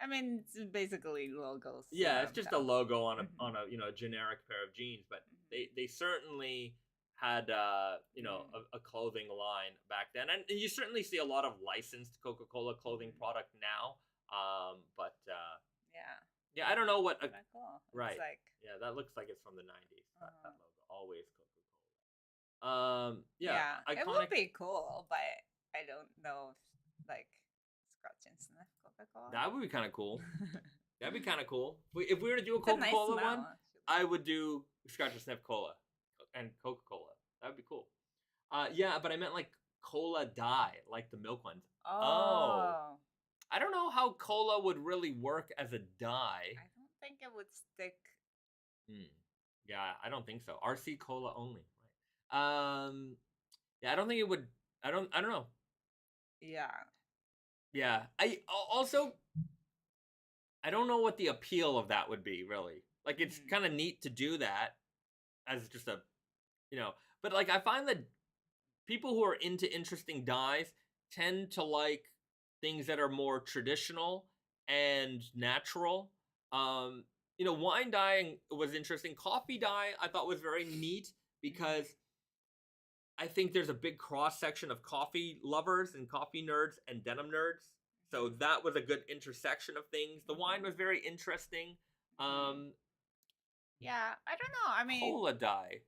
it's basically logos. yeah, it's just a logo on a Mhm. a generic pair of jeans, but they certainly had a clothing line back then, and you certainly see a lot of licensed Coca-Cola clothing product now. But Yeah. I don't know what Kinda cool. right. It's like Yeah, that looks like it's from the 90s. That logo, always Coca-Cola. yeah, iconic. it would be cool, but I don't know if like Scotch and Sniff Coca-Cola. That would be kind of cool. That'd be kind of cool. If we were to do a It's a nice Coca-Cola smell, one, actually. I would do Scotch and Sniff Cola and Coca-Cola. That would be cool. Yeah, but I meant like cola dye, like the milk ones. Oh. I don't know how cola would really work as a dye. I don't think it would stick. Yeah, I don't think so. RC cola only. Right. Yeah, I don't think it would. I don't know. Yeah. Yeah. I also I don't know what the appeal of that would be, really. Like, it's kind of neat to do that as just a, but like I find that people who are into interesting dyes tend to like things that are more traditional and natural. Wine dyeing was interesting. Coffee dye I thought was very neat because I think there's a big cross section of coffee lovers and coffee nerds and denim nerds. So that was a good intersection of things. The wine was very interesting. Yeah, I don't know. I mean, Cola dye.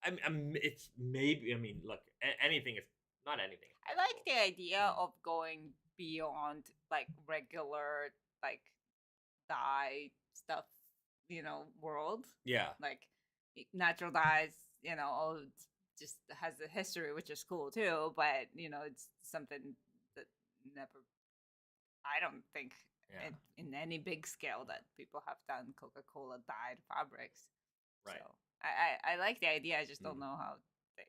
It's maybe. Look, anything is not anything. I like the idea of going beyond like regular like dye stuff, world. Yeah. Like natural dyes, all just has a history, which is cool too. But it's something that never. I don't think in any big scale that people have done Coca-Cola dyed fabrics. Right. So I like the idea. I just don't know how the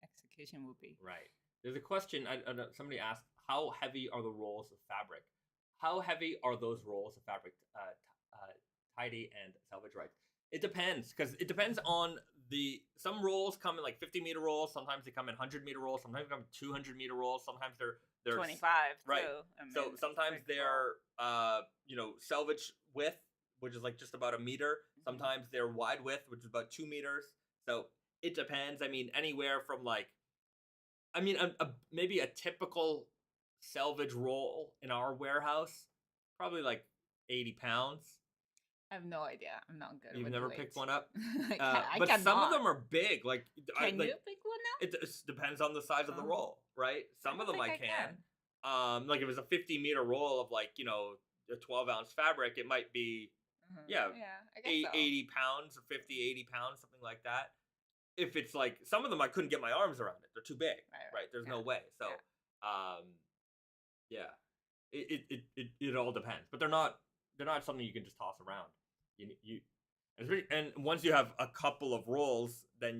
execution would be. Right. There's a question. Somebody asked, how heavy are the rolls of fabric? How heavy are those rolls of fabric? Tidy and Selvedge writes. It depends, because it depends on some rolls come in like 50-meter rolls. Sometimes they come in 100-meter rolls. Sometimes they come in 200-meter rolls. Sometimes they're 25 right. too. So sometimes they're Selvedge width, which is like just about a meter. Sometimes they're wide width, which is about 2 meters. So it depends. Anywhere from like, maybe a typical Selvedge roll in our warehouse, probably like 80 pounds. I have no idea. I'm not good. You've never picked one up? But some of them are big. Like, can you pick one up? It depends on the size of the roll, right? Some of them I can. Like if it's a 50-meter roll of like, a 12-ounce fabric, it might be, I guess 80 pounds or 50, 80 pounds, something like that. If it's like, some of them I couldn't get my arms around it. They're too big, right? There's no way. So, it all depends. But they're not something you can just toss around. And once you have a couple of rolls, then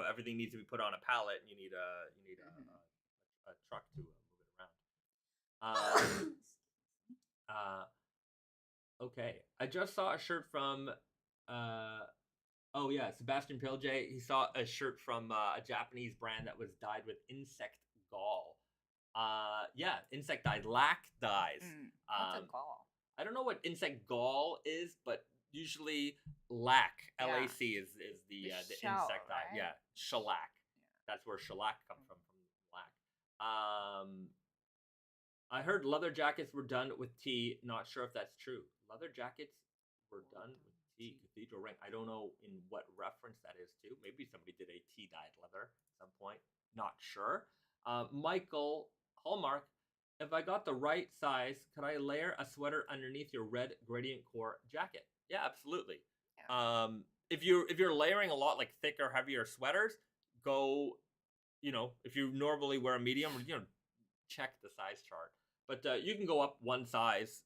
everything needs to be put on a pallet, and you need a truck to move it around. Okay, I just saw a shirt from Sebastian Pilje. He saw a shirt from a Japanese brand that was dyed with insect gall. Insect dye, lac dyes. What's a gall? I don't know what insect gall is, but usually lac, L-A-C is the insect dye. Right? Yeah, shellac. That's where shellac comes from lac. I heard leather jackets were done with tea. Not sure if that's true. Leather jackets were done with tea. Cathedral ring. I don't know in what reference that is to. Maybe somebody did a tea dyed leather at some point. Not sure. Michael Hallmark. If I got the right size, could I layer a sweater underneath your red gradient core jacket? Yeah, absolutely. Yeah. If you're layering a lot like thicker, heavier sweaters, go. If you normally wear a medium, check the size chart. But you can go up one size.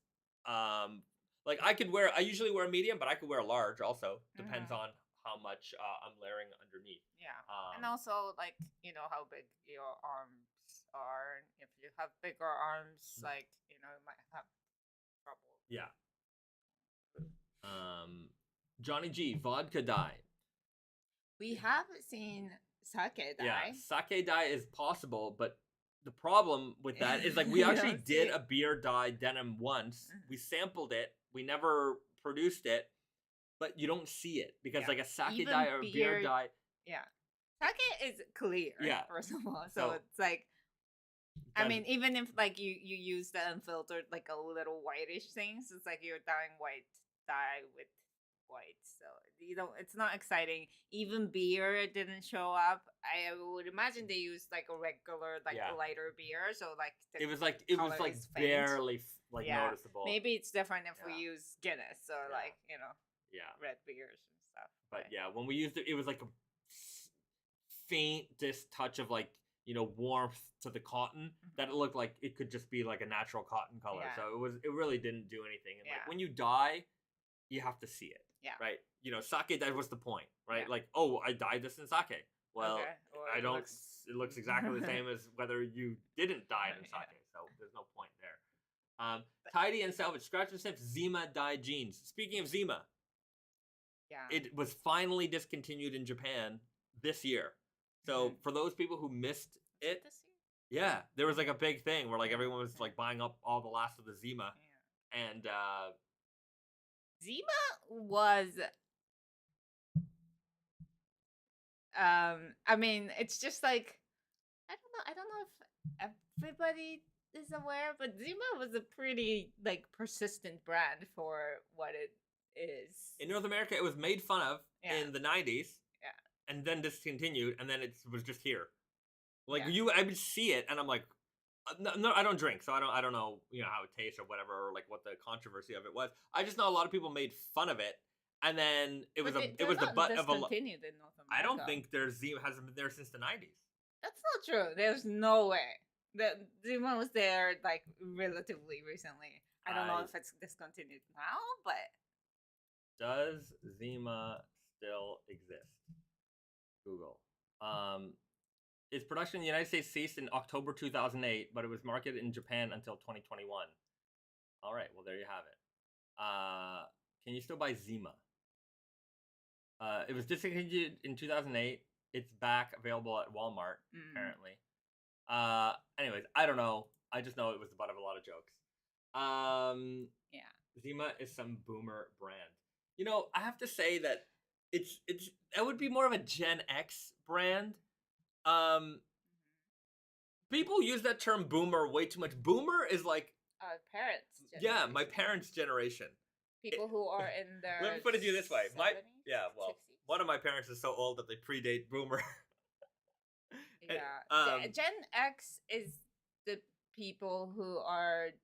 Like I usually wear a medium, but I could wear a large also. Depends on how much I'm layering underneath. Yeah. And also, like, how big your arms are. If you have bigger arms, like, you might have trouble. Yeah. Johnny G, vodka dye. We have seen sake dye. Yeah, sake dye is possible, but the problem with that is like we actually did a beer dye denim once. We sampled it. We never produced it, but you don't see it because like a sake Even dye or beer dye. Yeah. Sake is clear, Yeah. first of all. So it's like, I mean, even if like you use the unfiltered, like a little whitish things, it's like you're dyeing white dye with white. So it's not exciting. Even beer didn't show up. I would imagine they used like a regular, like lighter beer. So like it was like barely like noticeable. Maybe it's different if we use Guinness or like red beers and stuff. But when we used it, it was like a faintest touch of like warmth to the cotton that it looked like it could just be like a natural cotton color. So it really didn't do anything. And like when you dye, you have to see it. Yeah. Right. Sake, that was the point, right? Yeah. Like, oh, I dyed this in sake. Well, I don't. It looks exactly the same as whether you didn't dye it in sake. So there's no point there. Tidy and Selvedge, scratch and sniff Zima dyed jeans. Speaking of Zima, it was finally discontinued in Japan this year. So for those people who missed it, there was like a big thing where like everyone was like buying up all the last of the Zima, and Zima was I mean, it's just like I don't know if everybody is aware, but Zima was a pretty like persistent brand for what it is. In North America, it was made fun of in the 90s. And then discontinued, and then it was just here. Like I would see it, and I'm like, no, I don't drink, so I don't know, how it tastes or whatever, or like what the controversy of it was. I just know a lot of people made fun of it, and then it was the butt of a. Discontinued in North America. I don't think Zima hasn't been there since the 90s. That's not true. There's no way. The Zima was there like relatively recently. I don't know if it's discontinued now, but does Zima still exist? Google. Its production in the United States ceased in October 2008, but it was marketed in Japan until 2021. All right, well, there you have it. Can you still buy Zima? It was discontinued in 2008. It's back available at Walmart, apparently. Anyways, I don't know. I just know it was the butt of a lot of jokes. Zima is some boomer brand. I have to say that that would be more of a Gen X brand. People use that term boomer way too much. Boomer is like parents. Yeah, my parents' generation. People who are in their Let me put it to you this way. 70s, One of my parents is so old that they predate boomer. Gen X is the people who are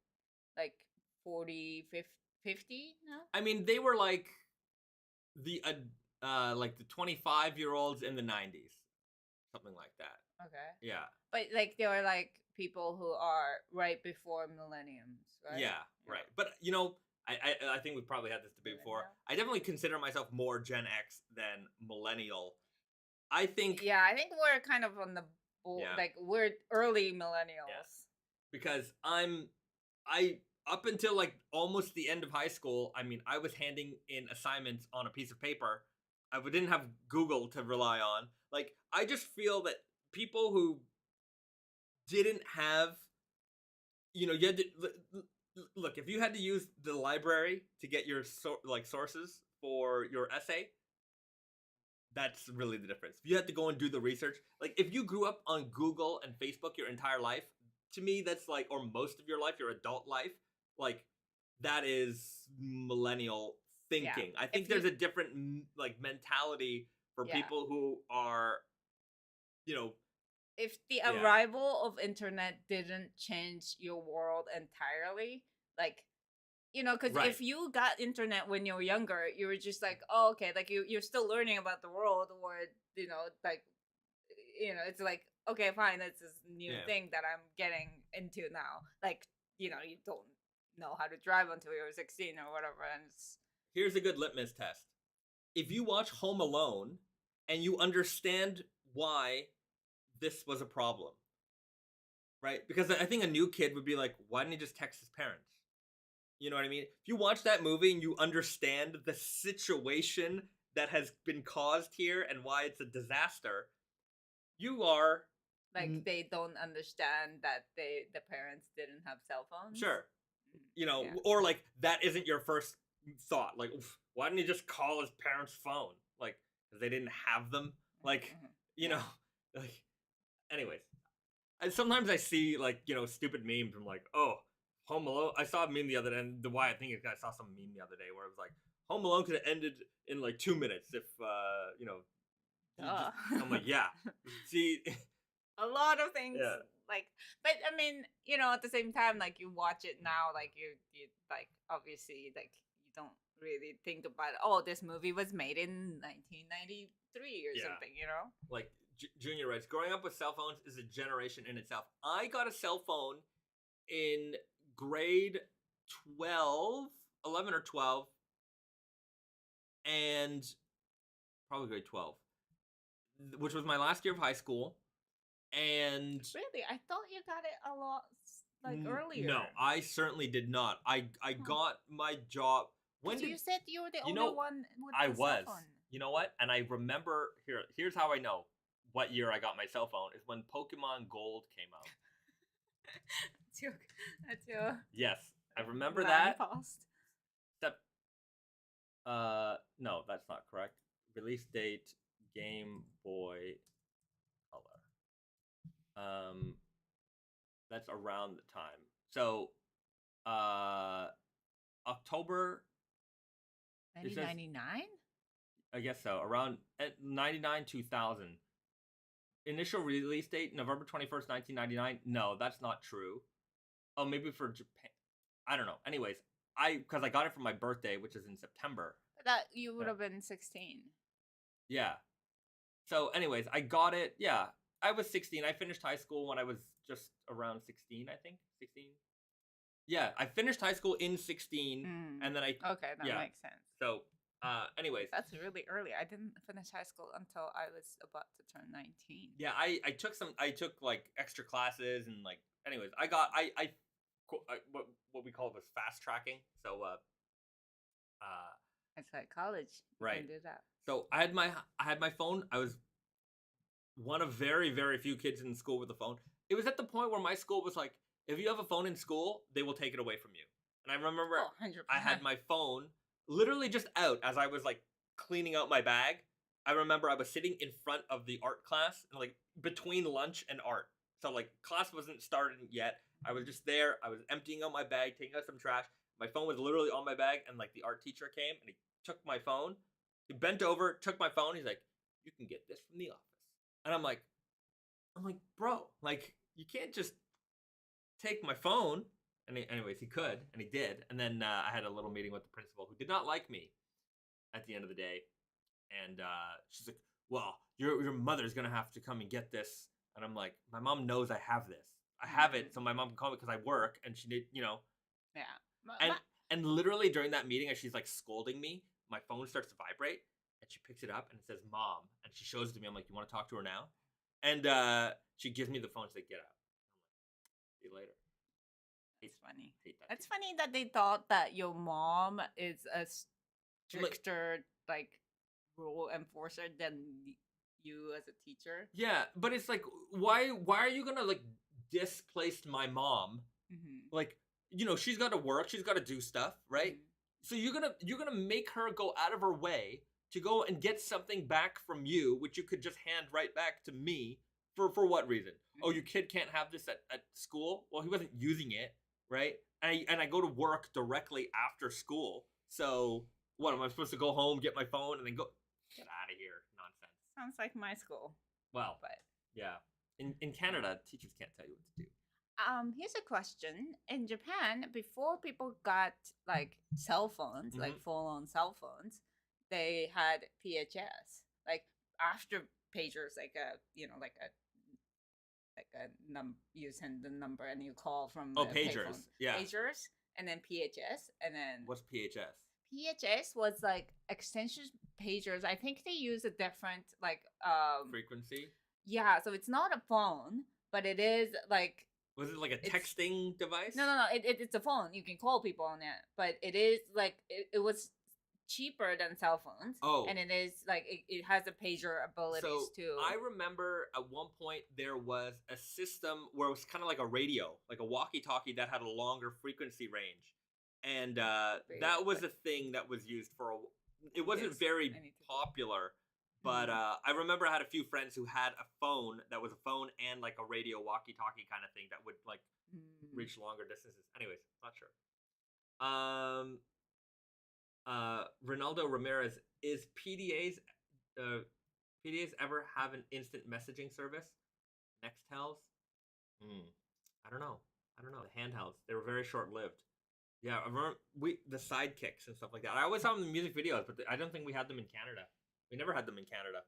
like 40, 50 now. I mean, they were like the 25-year-olds in the 90s. Something like that. Okay. Yeah. But like they were like people who are right before millenniums, right? Yeah, right. But I think we've probably had this debate before. I definitely consider myself more Gen X than millennial. I think we're kind of on the like we're early millennials. Yes. Because up until like almost the end of high school, I mean, I was handing in assignments on a piece of paper. I didn't have Google to rely on. Like, I just feel that people who didn't have, you had to, look, if you had to use the library to get your sources for your essay, That's really the difference. If you have to go and do the research, like if you grew up on Google and Facebook your entire life, to me that's like, or most of your life, your adult life, like that is millennial thinking. I think there's a different like mentality for people who are, you know, if the arrival of internet didn't change your world entirely, like, you know, because if you got internet when you were younger, you were just like, oh, okay, like you're still learning about the world, or, you know, like, you know, it's like, okay, fine, it's this new thing that I'm getting into now. Like, you know, you don't know how to drive until you're 16 or whatever. And here's a good litmus test. If you watch Home Alone and you understand why this was a problem, right? Because I think a new kid would be like, why didn't he just text his parents? You know what I mean? If you watch that movie and you understand the situation that has been caused here and why it's a disaster, you are... Like, they don't understand that the parents didn't have cell phones? Sure. You know, or like, that isn't your first thought. Like, why didn't he just call his parents' phone? Like, because they didn't have them? Like, you know, like, anyways. And sometimes I see, like, you know, stupid memes from like, oh, Home Alone. I saw a meme the other day, and I saw some meme the other day where it was like, Home Alone could have ended in like 2 minutes if, you know, I'm like, yeah. See, a lot of things, like, but I mean, you know, at the same time, like, you watch it now, like, you like, obviously, like, you don't really think about, oh, this movie was made in 1993 or something, you know? Like, Junior writes, growing up with cell phones is a generation in itself. I got a cell phone in grade 11 or 12, and probably grade 12, which was my last year of high school. And really, I thought you got it a lot like earlier. No, I certainly did not. I got my job when you said you were the only one with I the was. cell phone. You know what? And I remember here's how I know what year I got my cell phone is when Pokemon Gold came out. That's your yes, I remember that. Post. Except, no, that's not correct. Release date: Game Boy Color. That's around the time. So, October 1999? I guess so. Around 99 2000. Initial release date November 21st, 1999. No, that's not true. Oh, maybe for Japan. I don't know. Anyways, because I got it for my birthday, which is in September. That you would have been 16. Yeah. So, anyways, I got it. Yeah. I was 16. I finished high school when I was just around 16, I think. 16. Yeah, I finished high school in 16, and then I... Okay, that makes sense. So, anyways. That's really early. I didn't finish high school until I was about to turn 19. Yeah, I took, like, extra classes, and, like, anyways, I what we call it was fast tracking, so, it's like college. You can do that. So, I had my phone. I was one of very, very few kids in school with a phone. It was at the point where my school was like, if you have a phone in school, they will take it away from you. And I remember 100%. I had my phone literally just out as I was like cleaning out my bag. I remember I was sitting in front of the art class, and like between lunch and art. So like class wasn't started yet. I was just there. I was emptying out my bag, taking out some trash. My phone was literally on my bag, and like the art teacher came and he took my phone. He bent over, took my phone. He's like, "You can get this from the office." And I'm like, bro, like, you can't just take my phone. And anyways, he could, and he did. And then I had a little meeting with the principal who did not like me at the end of the day. And she's like, well, your mother's going to have to come and get this. And I'm like, my mom knows I have this. I have it, so my mom can call me because I work, and she did, you know. Yeah. And literally during that meeting, as she's like scolding me, my phone starts to vibrate. And she picks it up, and it says, Mom. And she shows it to me. I'm like, you want to talk to her now? And she gives me the phone. She's like, get out. I'm like, see you later. It's funny. It's funny that they thought that your mom is a stricter, like, rule enforcer than you as a teacher. Yeah, but it's like, why are you going to, like, displace my mom? Mm-hmm. Like, you know, she's got to work. She's got to do stuff, right? Mm-hmm. So you're gonna make her go out of her way to go and get something back from you, which you could just hand right back to me for what reason? Oh, your kid can't have this at school? Well, he wasn't using it, right? And I go to work directly after school. So what, am I supposed to go home, get my phone, and then go? Get out of here. Nonsense. Sounds like my school. Well, But yeah. In Canada, teachers can't tell you what to do. here's a question. In Japan, before people got like cell phones, like full-on cell phones, they had PHS. Like after pagers, like you send the number and you call from the pagers. payphone. Yeah. Pagers, and then PHS, and then What's PHS? PHS was like extension pagers. I think they use a different like frequency. Yeah, so it's not a phone, but it is like. Was it like a texting device? No. It's a phone. You can call people on it, but it is like it was cheaper than cell phones. Oh, and it is like it has a pager abilities too. I remember at one point there was a system where it was kind of like a radio, like a walkie-talkie that had a longer frequency range, and that was a thing that was used for. It wasn't very popular. But I remember I had a few friends who had a phone that was a phone and like a radio walkie-talkie kind of thing that would like reach longer distances. Anyways, not sure. Ronaldo Ramirez, is PDAs ever have an instant messaging service? Nextels? I don't know. The handhelds, they were very short-lived. Yeah, I remember the sidekicks and stuff like that. I always saw them in the music videos, but I don't think we had them in Canada. We never had them in Canada.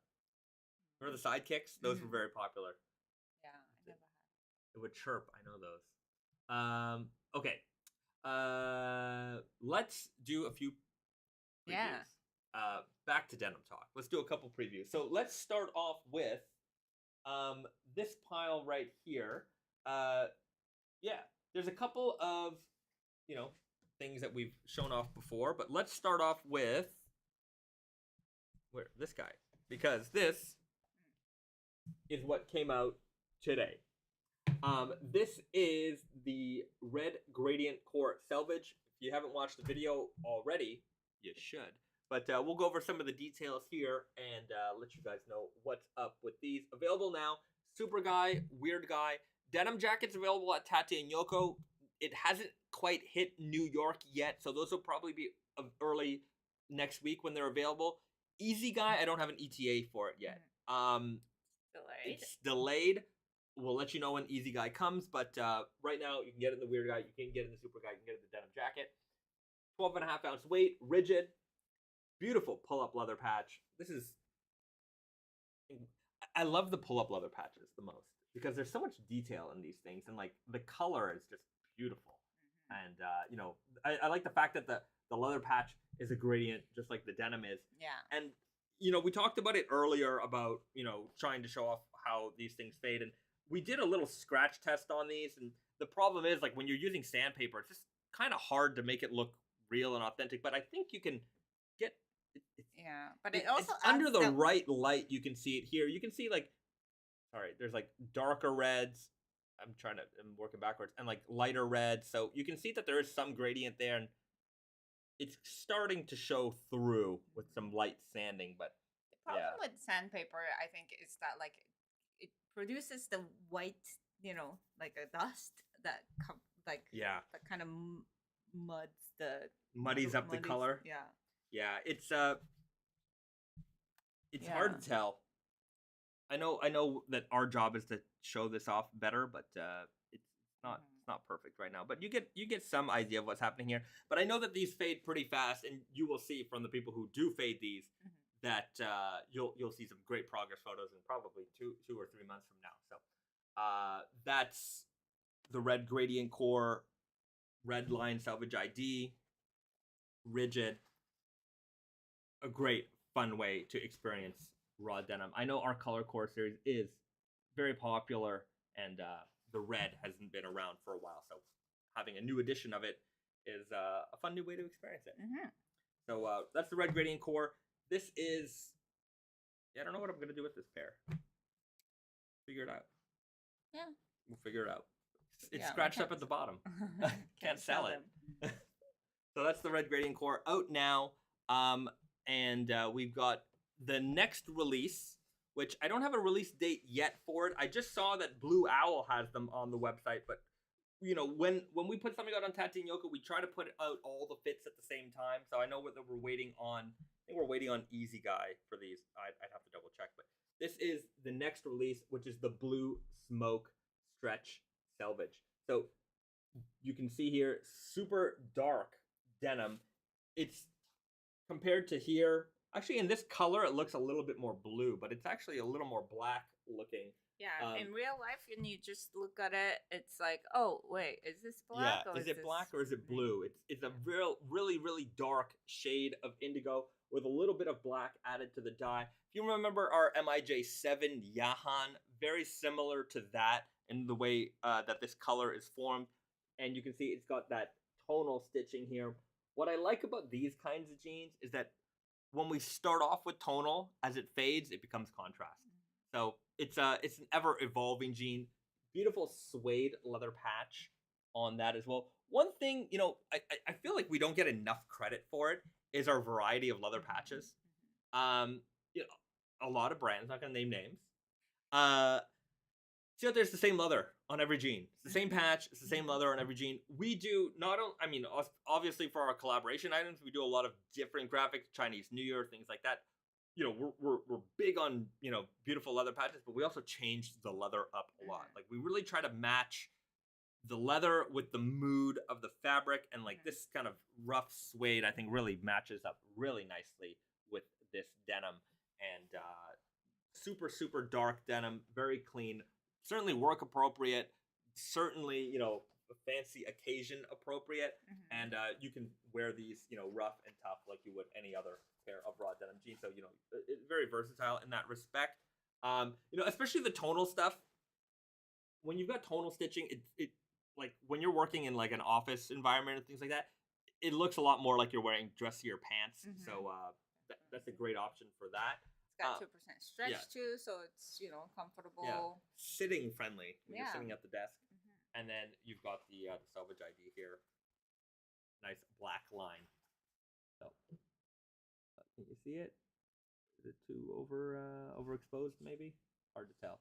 Remember the sidekicks? Those were very popular. Yeah, I never had. It would chirp. I know those. Okay. Let's do a few previews. Yeah. Back to denim talk. Let's do a couple previews. So let's start off with this pile right here. Yeah, there's a couple of things that we've shown off before, but let's start off with this guy, because this is what came out today. This is the red gradient core Selvedge. If you haven't watched the video already, you should. But we'll go over some of the details here and let you guys know what's up with these. Available now, Super Guy, Weird Guy. Denim jackets available at Tate and Yoko. It hasn't quite hit New York yet, so those will probably be early next week when they're available. Easy Guy, I don't have an ETA for it yet. Delayed. It's delayed. We'll let you know when Easy Guy comes, but right now you can get it in the Weird Guy, you can get it in the Super Guy, you can get it in the denim jacket. 12.5 ounce weight, rigid, beautiful pull-up leather patch. I love the pull-up leather patches the most because there's so much detail in these things, and like the color is just beautiful. And I like the fact that the leather patch is a gradient, just like the denim is. Yeah. And, we talked about it earlier about, trying to show off how these things fade. And we did a little scratch test on these. And the problem is, like, when you're using sandpaper, it's just kind of hard to make it look real and authentic. But I think you can get... Yeah, but it also... It's under the right light, you can see it here. You can see, like... Sorry, there's, like, darker reds. I'm working backwards. And, like, lighter reds. So you can see that there is some gradient there. And it's starting to show through with some light sanding, but the problem with sandpaper, I think, is that like it produces the white, like a dust that that kind of muddies up the color. Yeah, it's hard to tell. I know that our job is to show this off better, but it's not perfect right now, but you get some idea of what's happening here. But I know that these fade pretty fast, and you will see from the people who do fade these that you'll see some great progress photos in probably two or 3 months from now. So that's the red gradient core, red line Selvedge ID, rigid. A great fun way to experience raw denim. I know our color core series is very popular, and the red hasn't been around for a while, so having a new edition of it is a fun new way to experience it. So that's the red gradient core. This is... I don't know what I'm going to do with this pair. Figure it out. Yeah. We'll figure it out. It's scratched up at the bottom. Can't sell it. So that's the red gradient core out now. and we've got the next release, which I don't have a release date yet for it. I just saw that Blue Owl has them on the website, but when we put something out on Tattoo and Yoko, we try to put out all the fits at the same time. So I know that we're waiting on. I think we're waiting on Easy Guy for these. I'd have to double check, but this is the next release, which is the Blue Smoke Stretch Selvedge. So you can see here, super dark denim. It's compared to here. Actually, in this color, it looks a little bit more blue, but it's actually a little more black looking. Yeah, in real life, when you just look at it, it's like, oh wait, is this black? Yeah, or is it black or is it blue? It's a really dark shade of indigo with a little bit of black added to the dye. If you remember our MIJ7 Yahan, very similar to that in the way that this color is formed, and you can see it's got that tonal stitching here. What I like about these kinds of jeans is that when we start off with tonal, as it fades, it becomes contrast. So it's an ever evolving jean. Beautiful suede leather patch on that as well. One thing, I feel like we don't get enough credit for it is our variety of leather patches. A lot of brands, not gonna name names. See out there's the same leather on every jean. It's the same patch. It's the same leather on every jean. We do not only, obviously for our collaboration items, we do a lot of different graphics, Chinese New Year, things like that. We're big on, beautiful leather patches, but we also change the leather up a lot. Like, we really try to match the leather with the mood of the fabric, and like this kind of rough suede, I think really matches up really nicely with this denim. And super dark denim, very clean, certainly work appropriate, certainly, fancy occasion appropriate, and you can wear these, rough and tough like you would any other pair of raw denim jeans. So, it's very versatile in that respect. Especially the tonal stuff. When you've got tonal stitching, it like when you're working in like an office environment and things like that, it looks a lot more like you're wearing dressier pants. So that's a great option for that. It's got 2% stretch too, so it's comfortable. Yeah. Sitting friendly when you're sitting at the desk. And then you've got the Selvedge ID here. Nice black line. So can you see it? Is it too overexposed maybe? Hard to tell.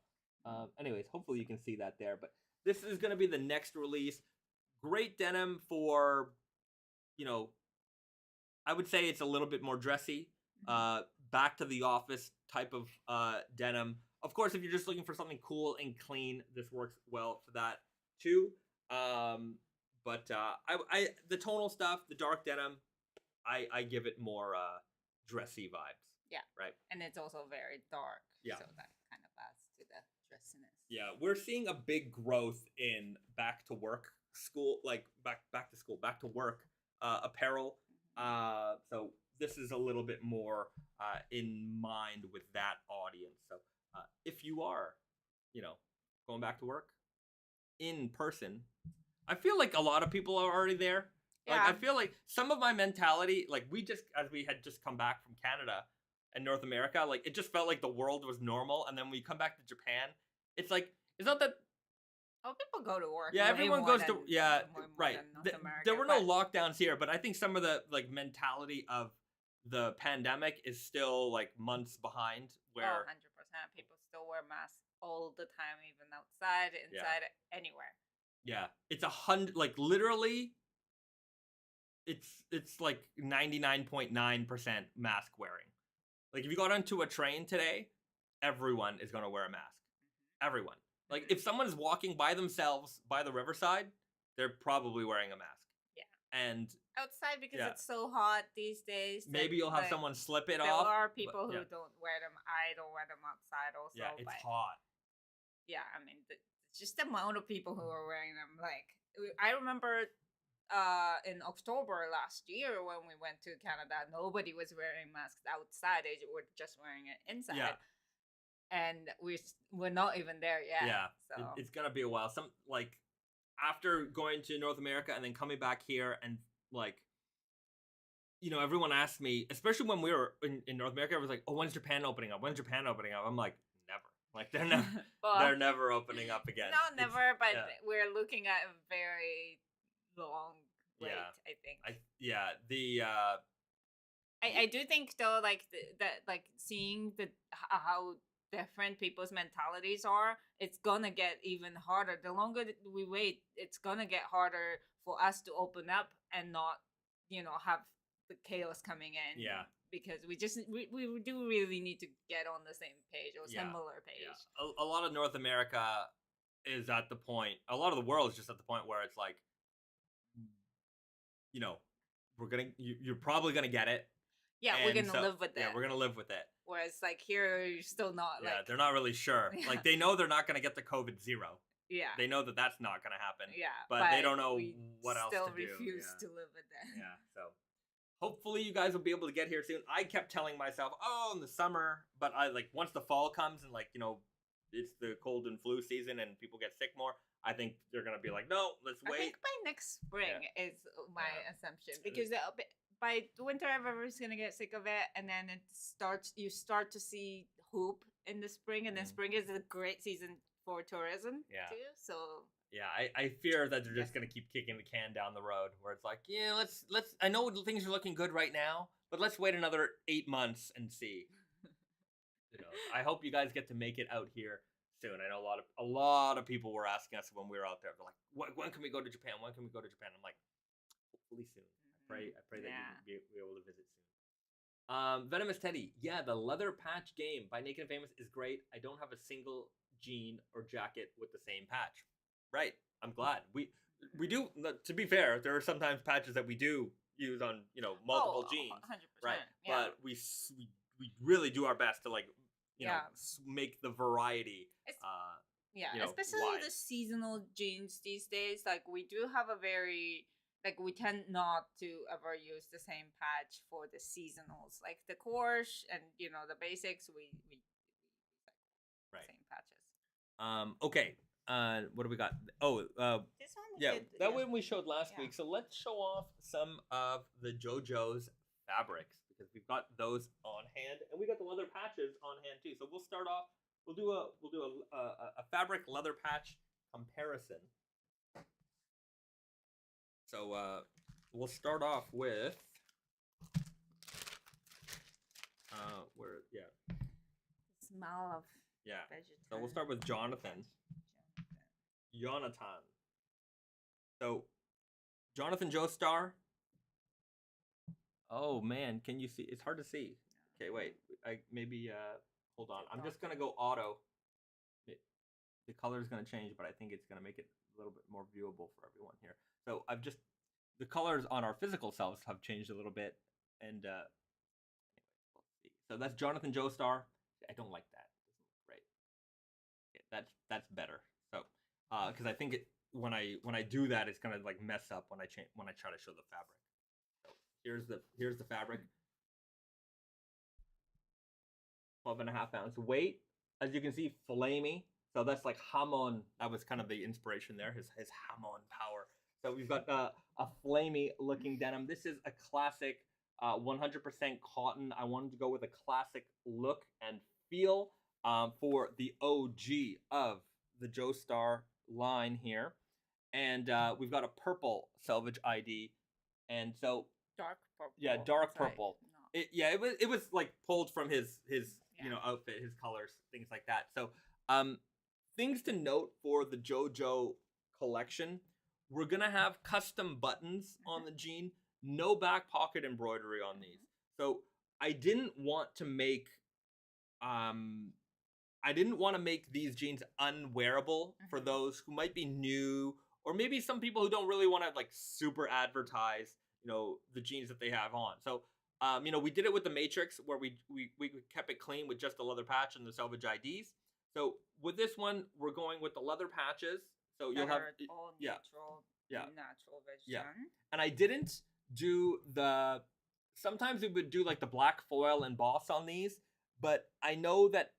Anyways, hopefully you can see that there. But this is going to be the next release. Great denim for, I would say it's a little bit more dressy. Back to the office type of denim. Of course, if you're just looking for something cool and clean, this works well for that too. But the tonal stuff, the dark denim, I give it more dressy vibes. Yeah. Right. And it's also very dark. Yeah. So that kind of adds to the dressiness. Yeah, we're seeing a big growth in back to work school, like back to work apparel. So this is a little bit more in mind with that audience. So if you are, going back to work in person, I feel like a lot of people are already there. Like, I feel like some of my mentality, like as we had just come back from Canada and North America, like it just felt like the world was normal. And then we come back to Japan, it's like, it's not that. Oh, people go to work. Yeah, everyone goes to, right. There were no but lockdowns here, but I think some of the like mentality of the pandemic is still like months behind where 100%. People still wear masks all the time, even outside, inside, anywhere. Yeah, it's 100, like literally, it's like 99.9% mask wearing. Like if you got onto a train today, everyone is gonna wear a mask. Everyone. Like if someone's walking by themselves by the riverside, they're probably wearing a mask. Yeah. And outside because it's so hot these days. Maybe you'll have someone slip it there off. There are people who don't wear them. I don't wear them outside also. Yeah, it's hot. Yeah, I mean, it's just the amount of people who are wearing them. Like, I remember in October last year when we went to Canada, nobody was wearing masks outside. They were just wearing it inside. Yeah. And we're not even there yet. Yeah, so. It's gonna be a while. After going to North America and then coming back here and like, everyone asked me, especially when we were in North America, I was like, oh, when's Japan opening up? When's Japan opening up? I'm like, never. Like they're never, they're never opening up again. No, never. But we're looking at a very long wait. I think. I do think though, like that, like seeing how different people's mentalities are, it's gonna get even harder. The longer that we wait, it's gonna get harder for us to open up and not, have the chaos coming in. Yeah. Because we do really need to get on the same page or Yeah. similar page. Yeah. A lot of North America is at the point. A lot of the world is just at the point where it's like, you're probably gonna get it. Yeah, we're gonna live with it. Yeah, we're gonna live with it. Whereas like here, you're still not. Yeah, like, they're not really sure. Yeah. Like they know they're not gonna get the COVID zero. Yeah. They know that that's not gonna happen. Yeah. But they don't know what else to do. Still refuse to live with that. Yeah. So hopefully you guys will be able to get here soon. I kept telling myself, oh, in the summer, but I like once the fall comes and like it's the cold and flu season and people get sick more. I think they're gonna be like, no, let's wait. I think by next spring is my assumption, because by winter everyone's gonna get sick of it, and then you start to see hope in the spring, and then spring is a great season for tourism too. So yeah, I fear that they're just gonna keep kicking the can down the road, where it's like, yeah, let's. I know things are looking good right now, but let's wait another 8 months and see. I hope you guys get to make it out here soon. I know a lot of people were asking us when we were out there. They're like, when can we go to Japan? When can we go to Japan? I'm like, hopefully soon. I pray that you'll be able to visit soon. Venomous Teddy, yeah, the leather patch game by Naked and Famous is great. I don't have a single jean or jacket with the same patch. Right, I'm glad. We do. To be fair, there are sometimes patches that we do use on multiple jeans. 100%. Right, yeah. but we really do our best to make the variety. Especially wide. the seasonal jeans these days. Like we do have a very we tend not to ever use the same patch for the seasonals. Like the course and the basics, we same patches. Okay. What do we got? Oh, this one. That one we showed last week. So let's show off some of the JoJo's fabrics, because we've got those on hand, and we got the leather patches on hand too. So we'll start off. We'll do a fabric leather patch comparison. So we'll start off with smell of vegetarian. So we'll start with Jonathan. So Jonathan Joestar. Oh man, can you see? It's hard to see. Okay, wait. Hold on. I'm just gonna go auto. The color is gonna change, but I think it's gonna make it a little bit more viewable for everyone here. So the colors on our physical selves have changed a little bit, and let's see. So that's Jonathan Joestar. I don't like that. It doesn't look great. Okay, that's better. So because I think when I do that, it's gonna like mess up when I try to show the fabric. So here's the fabric. 12.5 ounce weight. As you can see, flamey. So that's like hamon. That was kind of the inspiration there. His hamon power. So we've got a flamey looking denim. This is a classic 100% cotton. I wanted to go with a classic look and feel for the OG of the Joestar line here. And we've got a purple Selvedge ID. And so dark purple. Yeah, dark purple. No. It was like pulled from his outfit, his colors, things like that. So things to note for the JoJo collection: we're gonna have custom buttons on the jean, no back pocket embroidery on these. So I didn't want to make these jeans unwearable for those who might be new, or maybe some people who don't really want to like super advertise the jeans that they have on. So we did it with the Matrix, where we kept it clean with just the leather patch and the Selvedge IDs. So with this one, we're going with the leather patches. So you'll have all natural vegetarian. Yeah, and I didn't do sometimes we would do like the black foil emboss on these, but I know that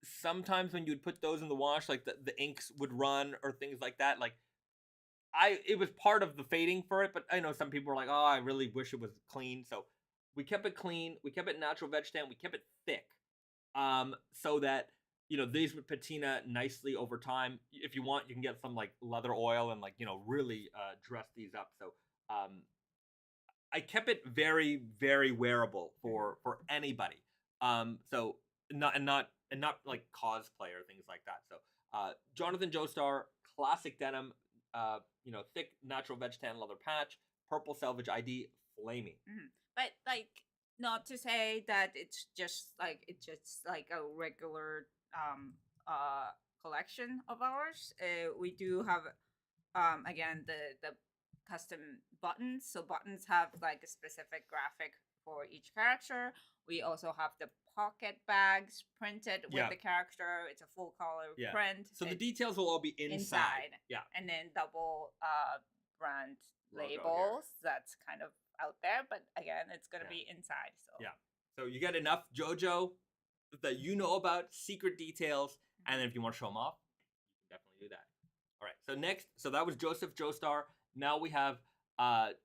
sometimes when you'd put those in the wash, like the inks would run or things like that. Like it was part of the fading for it, but I know some people were like, oh, I really wish it was clean. So we kept it clean. We kept it natural veg tan. We kept it thick, so that these would patina nicely over time. If you want, you can get some like leather oil and like really dress these up. So I kept it very, very wearable for anybody. So not like cosplay or things like that. So Jonathan Joestar, classic denim, thick natural veg tan leather patch, purple Selvedge ID, flaming. But like, not to say that it's just like a regular collection of ours. We do have again the custom buttons. So buttons have like a specific graphic for each character. We also have the pocket bags printed with the character. It's a full color print. So the details will all be inside. Yeah. And then double brand Logo labels. That's kind of out there, but again, it's gonna be inside. So yeah. So you get enough JoJo that you know about, secret details, and then if you want to show them off, you can definitely do that. All right. So next, that was Joseph Joestar. Now we have was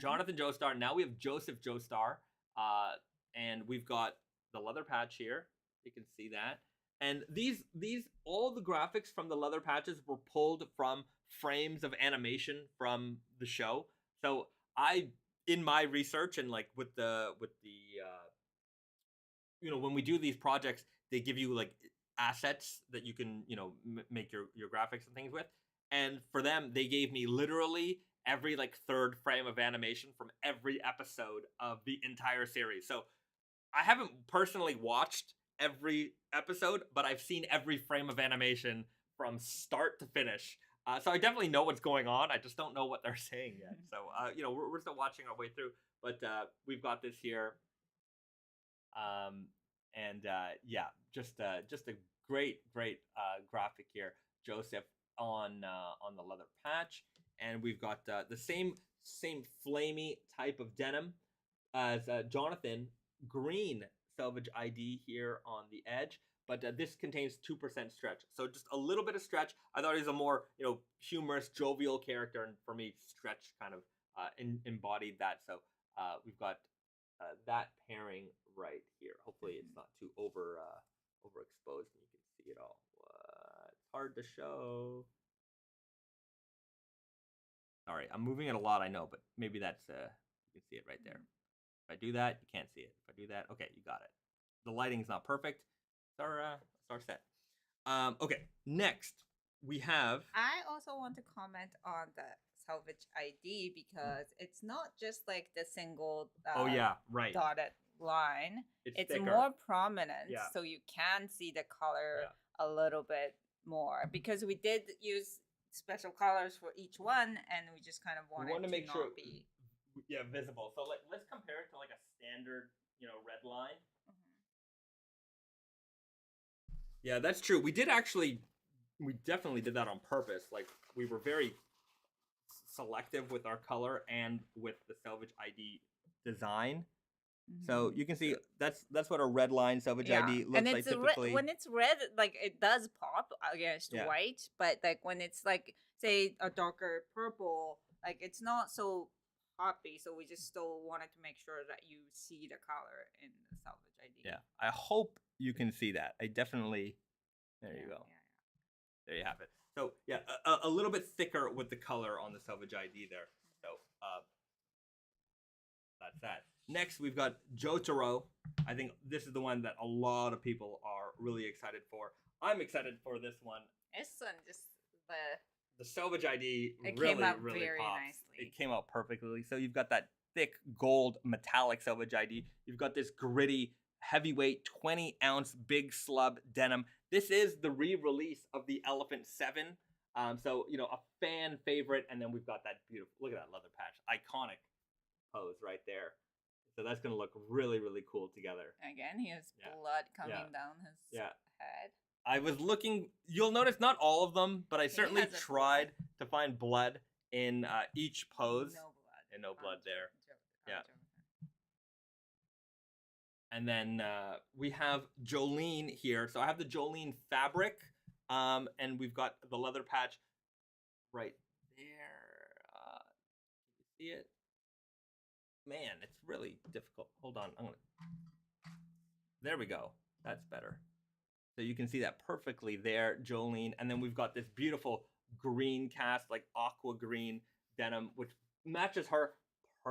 Jonathan Joestar. Now we have Joseph Joestar. And we've got the leather patch here. You can see that. And these all the graphics from the leather patches were pulled from frames of animation from the show. So in my research and like with the when we do these projects, they give you like assets that you can make your graphics and things with. And for them, they gave me literally every like third frame of animation from every episode of the entire series. So I haven't personally watched every episode, but I've seen every frame of animation from start to finish. So I definitely know what's going on. I just don't know what they're saying yet. So we're still watching our way through, but we've got this here. Just a great graphic here, Joseph on the leather patch, and we've got the same flamey type of denim as Jonathan, green Selvedge ID here on the edge, but this contains 2% stretch, so just a little bit of stretch. I thought he was a more humorous, jovial character, and for me, stretch kind of embodied that. So we've got that pairing right here. Hopefully, it's not too overexposed and you can see it all. It's hard to show. Sorry, I'm moving it a lot, I know, but maybe that's you can see it right there. If I do that, you can't see it. If I do that, okay, you got it. The lighting's not perfect. It's our set. Okay, next we have. I also want to comment on the Selvedge ID because it's not just like the single dotted line. It's more prominent, so you can see the color a little bit more, because we did use special colors for each one, and we just kind of wanted to make sure be visible. So let's compare it to like a standard red line. Yeah, that's true. We definitely did that on purpose. Like, we were very selective with our color and with the Selvedge ID design. So you can see that's what a red line Selvedge ID looks like typically. When it's red, like, it does pop against white, but like when it's like, say, a darker purple, like, it's not so poppy. So we just still wanted to make sure that you see the color in the Selvedge ID. Yeah, I hope you can see that. I definitely. There you go. There you have it. So yeah, a little bit thicker with the color on the Selvedge ID there. So that's that. Next, we've got Jotaro. I think this is the one that a lot of people are really excited for. I'm excited for this one. This one, just the Selvedge ID came out really very pops. nicely. It came out perfectly. So you've got that thick gold metallic Selvedge ID. You've got this gritty, heavyweight, 20-ounce big slub denim. This is the re-release of the Elephant 7. So, a fan favorite. And then we've got that beautiful, look at that leather patch. Iconic pose right there. So that's going to look really, really cool together. Again, he has blood coming down his head. I was looking, you'll notice not all of them, but I certainly tried to find blood in each pose. No blood. And no blood there. And then we have Jolyne here. So I have the Jolyne fabric, and we've got the leather patch right there. You see it? Man, it's really difficult. Hold on. There we go. That's better. So you can see that perfectly there, Jolyne. And then we've got this beautiful green cast, like aqua green denim, which matches her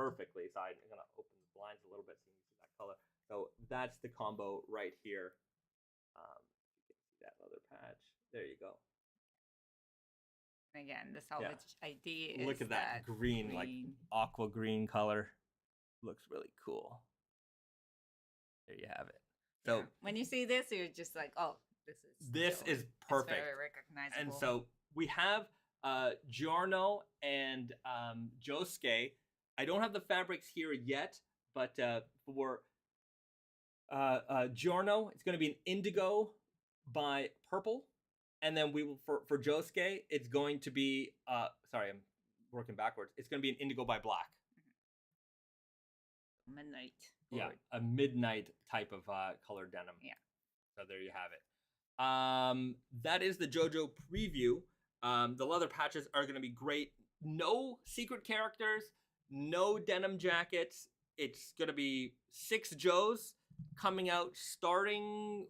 perfectly. So I'm gonna open the blinds a little bit so you can see that color. So that's the combo right here. You can see that leather patch. There you go. Again, the Selvedge ID is look at that green, like aqua green color. Looks really cool. There you have it. So when you see this, you're just like, oh, this is perfect. It's very recognizable. And so we have Giorno and Josuke. I don't have the fabrics here yet, but for Giorno, it's going to be an indigo by purple. And then we will for Josuke, it's going to be sorry, I'm working backwards. It's going to be an indigo by black. Midnight. Yeah, a midnight type of colored denim. Yeah. So there you have it. That is the JoJo preview. The leather patches are going to be great. No secret characters, no denim jackets. It's going to be 6 Joes coming out starting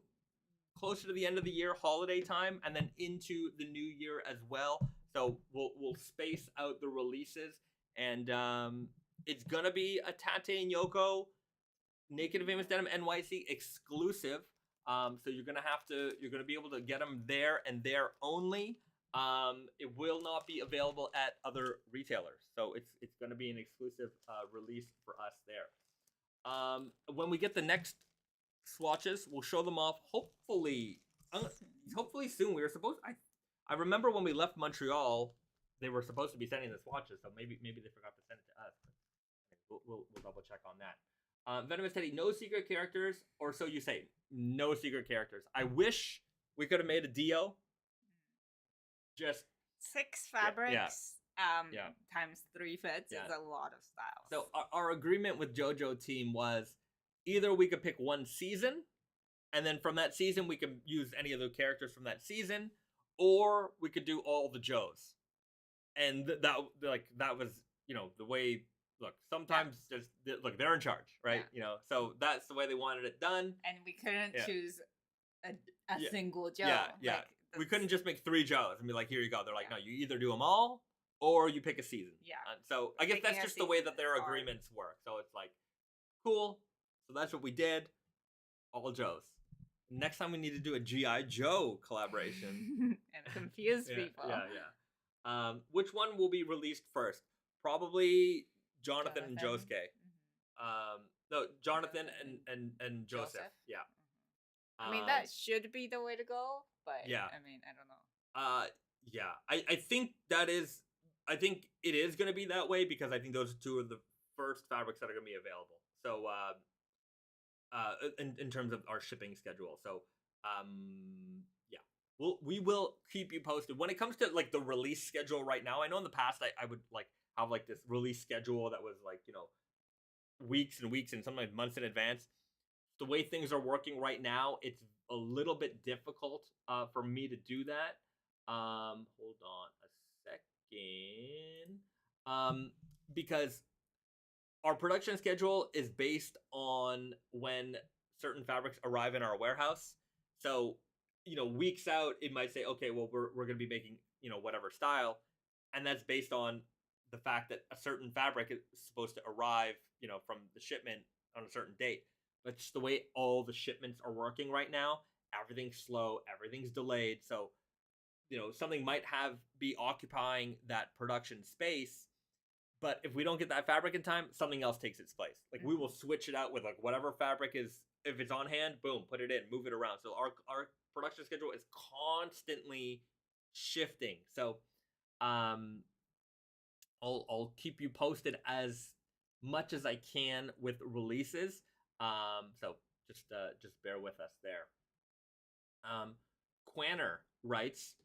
closer to the end of the year, holiday time, and then into the new year as well. So we'll space out the releases, and it's gonna be a Tate and Yoko Naked Famous Denim NYC exclusive. So you're gonna be able to get them there and there only. It will not be available at other retailers. So it's gonna be an exclusive release for us there. When we get the next swatches, we'll show them off hopefully soon. We were supposed I remember when we left Montreal, they were supposed to be sending the swatches, so maybe they forgot to send it to us. We'll double check on that. Venomous Teddy, no secret characters, or so you say. No secret characters. I wish we could have made a deal. Just 6 fabrics times 3 fits is a lot of styles. So our agreement with JoJo team was either we could pick one season, and then from that season we could use any of the characters from that season, or we could do all the Joes. And that was, the way. Look, sometimes they're in charge, right? So that's the way they wanted it done. And we couldn't choose a single Joe. Yeah. We couldn't just make 3 Joes and be like, here you go. They're like, no, you either do them all or you pick a season. Yeah. So I guess that's just the way that their agreements work. So it's like, cool. So that's what we did. All Joes. Next time we need to do a G.I. Joe collaboration. And confuse people. Yeah. Which one will be released first? Probably Jonathan and Josuke. No, Jonathan and Joseph. Yeah. I mean, that should be the way to go, but I mean, I don't know. Yeah. I think it is going to be that way because I think those are 2 of the first fabrics that are going to be available. So, in terms of our shipping schedule. So, we will keep you posted when it comes to like the release schedule right now. I know in the past I would like have like this release schedule that was like, weeks and weeks and sometimes months in advance. The way things are working right now, it's a little bit difficult for me to do that. Hold on a second. Because our production schedule is based on when certain fabrics arrive in our warehouse. So, weeks out, it might say, okay, well, we're going to be making, whatever style. And that's based on the fact that a certain fabric is supposed to arrive, from the shipment on a certain date. But just the way all the shipments are working right now, everything's slow, everything's delayed. So, something might be occupying that production space. But if we don't get that fabric in time, something else takes its place. Like we will switch it out with like whatever fabric is, if it's on hand, boom, put it in, move it around. So our production schedule is constantly shifting. So I'll keep you posted as much as I can with releases. So just bear with us there. Quanner writes,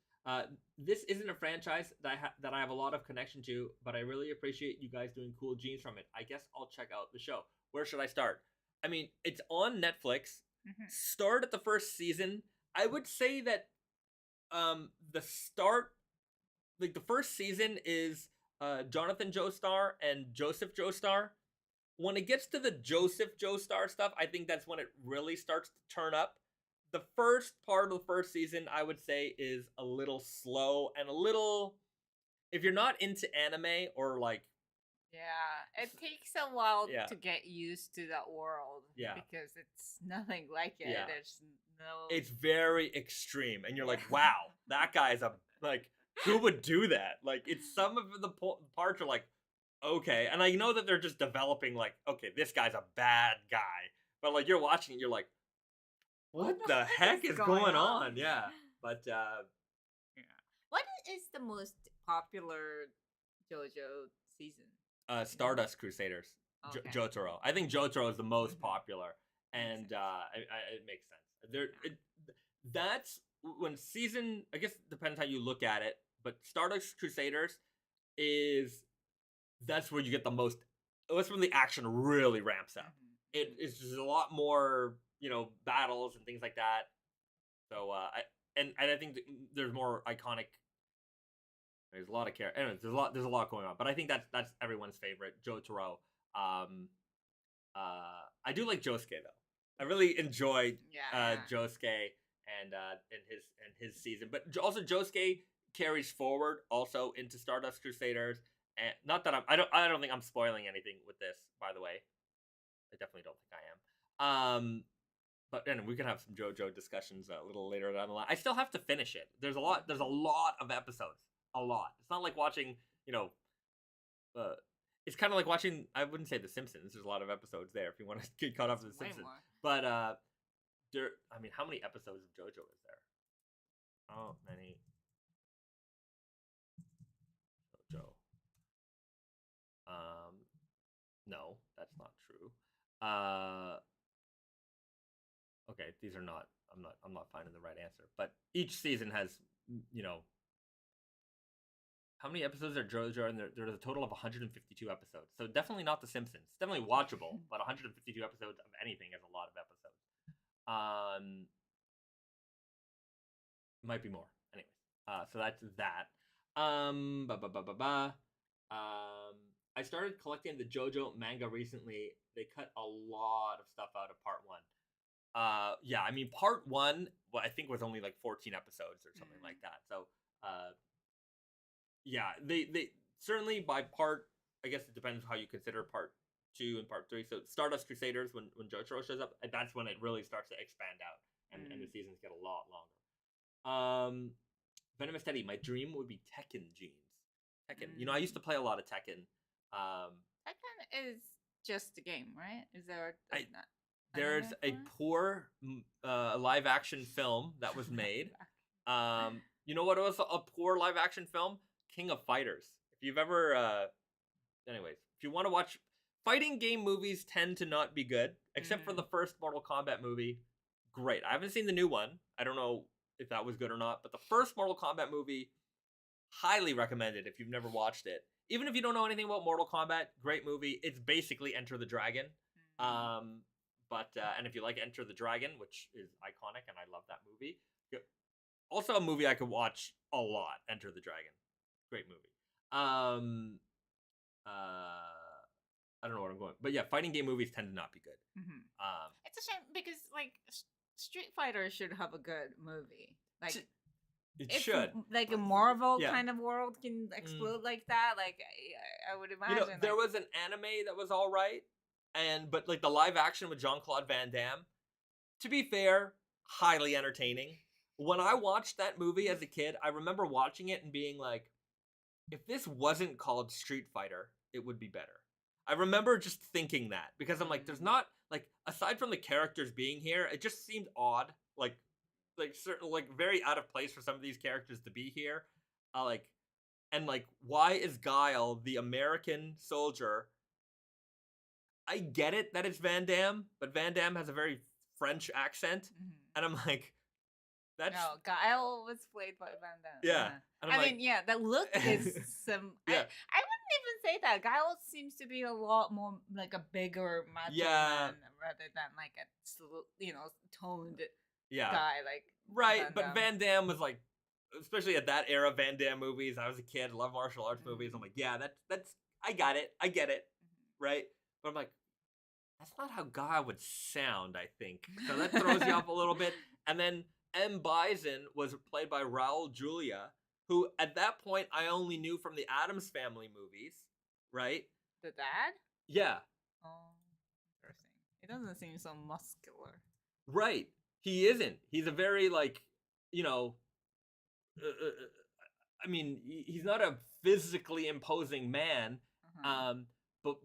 this isn't a franchise that I have a lot of connection to, but I really appreciate you guys doing cool jeans from it. I guess I'll check out the show. Where should I start? I mean, it's on Netflix. Start at the first season. I would say that the first season is Jonathan Joestar and Joseph Joestar. When it gets to the Joseph Joestar stuff, I think that's when it really starts to turn up. The first part of the first season, I would say, is a little slow and a little... If you're not into anime or, like, Yeah, it takes a while Yeah. to get used to that world. Yeah. Because it's nothing like it. Yeah. There's no. It's very extreme, and you're like, Yeah. wow, that guy's like, who would do that? Like, it's some of the parts are like, okay, and I know that they're just developing like, okay, this guy's a bad guy, but like you're watching it, you're like, what the heck is going on? Yeah, but Yeah. What is the most popular JoJo season? Stardust Crusaders, Okay. Jotaro. I think Jotaro is the most popular, Makes and sense. it makes sense. That's when season. I guess it depends how you look at it, but Stardust Crusaders that's where you get the most. That's when the action really ramps up. It's just a lot more, battles and things like that. So I think there's more iconic. There's a lot of characters. Anyways, there's a lot going on, but I think that's everyone's favorite, Jotaro. I do like Josuke though. I really enjoyed Josuke and his season, but also Josuke carries forward also into Stardust Crusaders. And not that I don't think I'm spoiling anything with this, by the way. I definitely don't think I am. But then we can have some JoJo discussions a little later down the line. I still have to finish it. There's a lot of episodes. A lot. It's not like watching, it's kind of like watching, I wouldn't say The Simpsons. There's a lot of episodes there if you want to get caught up with The Simpsons. More. But how many episodes of JoJo is there? Oh, many. JoJo. No, that's not true. Okay, these are not. I'm not finding the right answer. But each season has, how many episodes are JoJo? And there's a total of 152 episodes. So definitely not The Simpsons. Definitely watchable, but 152 episodes of anything is a lot of episodes. Might be more. Anyways, so that's that. I started collecting the JoJo manga recently. They cut a lot of stuff out of part 1. Yeah, I mean part 1, I think was only like 14 episodes or something like that. So, yeah, they certainly by part. I guess it depends how you consider part 2 and part 3. So Stardust Crusaders, when Jotaro shows up, that's when it really starts to expand out, and the seasons get a lot longer. Venomous Teddy, my dream would be Tekken jeans. Tekken. I used to play a lot of Tekken. Tekken is just a game, right? Is there not? There's a poor live action film that was made. You know what was a poor live action film? King of Fighters. If you've ever, anyways, if you want to watch fighting game movies, tend to not be good, except for the first Mortal Kombat movie. Great. I haven't seen the new one. I don't know if that was good or not, but the first Mortal Kombat movie, highly recommended if you've never watched it. Even if you don't know anything about Mortal Kombat, great movie. It's basically Enter the Dragon. But and if you like Enter the Dragon, which is iconic, and I love that movie. Also a movie I could watch a lot, Enter the Dragon. Great movie. I don't know what I'm going, but yeah, fighting game movies tend to not be good. It's a shame because like Street Fighter should have a good movie. Like it should. Like a Marvel kind of world can explode like that. Like I would imagine. There was an anime that was all right, but like the live action with Jean-Claude Van Damme, to be fair, highly entertaining. When I watched that movie as a kid, I remember watching it and being like, if this wasn't called Street Fighter, it would be better. I remember just thinking that because I'm like, there's not like, aside from the characters being here, it just seemed odd. Like certain, like very out of place for some of these characters to be here. Why is Guile the American soldier? I get it that it's Van Damme, but Van Damme has a very French accent, and I'm like, that's no. Guile was played by Van Damme. Yeah, I mean, the look is some. Yeah. I wouldn't even say that. Guile seems to be a lot more like a bigger macho man rather than like a toned guy like. Right, but Van Damme was like, especially at that era, Van Damme movies. I was a kid, love martial arts movies. I'm like, yeah, that's I get it, right? But I'm like, that's not how Guile would sound. I think so. That throws you off a little bit. And then M. Bison was played by Raul Julia, who at that point I only knew from the Addams Family movies, right? The dad? Yeah, Oh, interesting. It doesn't seem so muscular. right. He isn't. He's a very like, you know, I mean, he's not a physically imposing man. But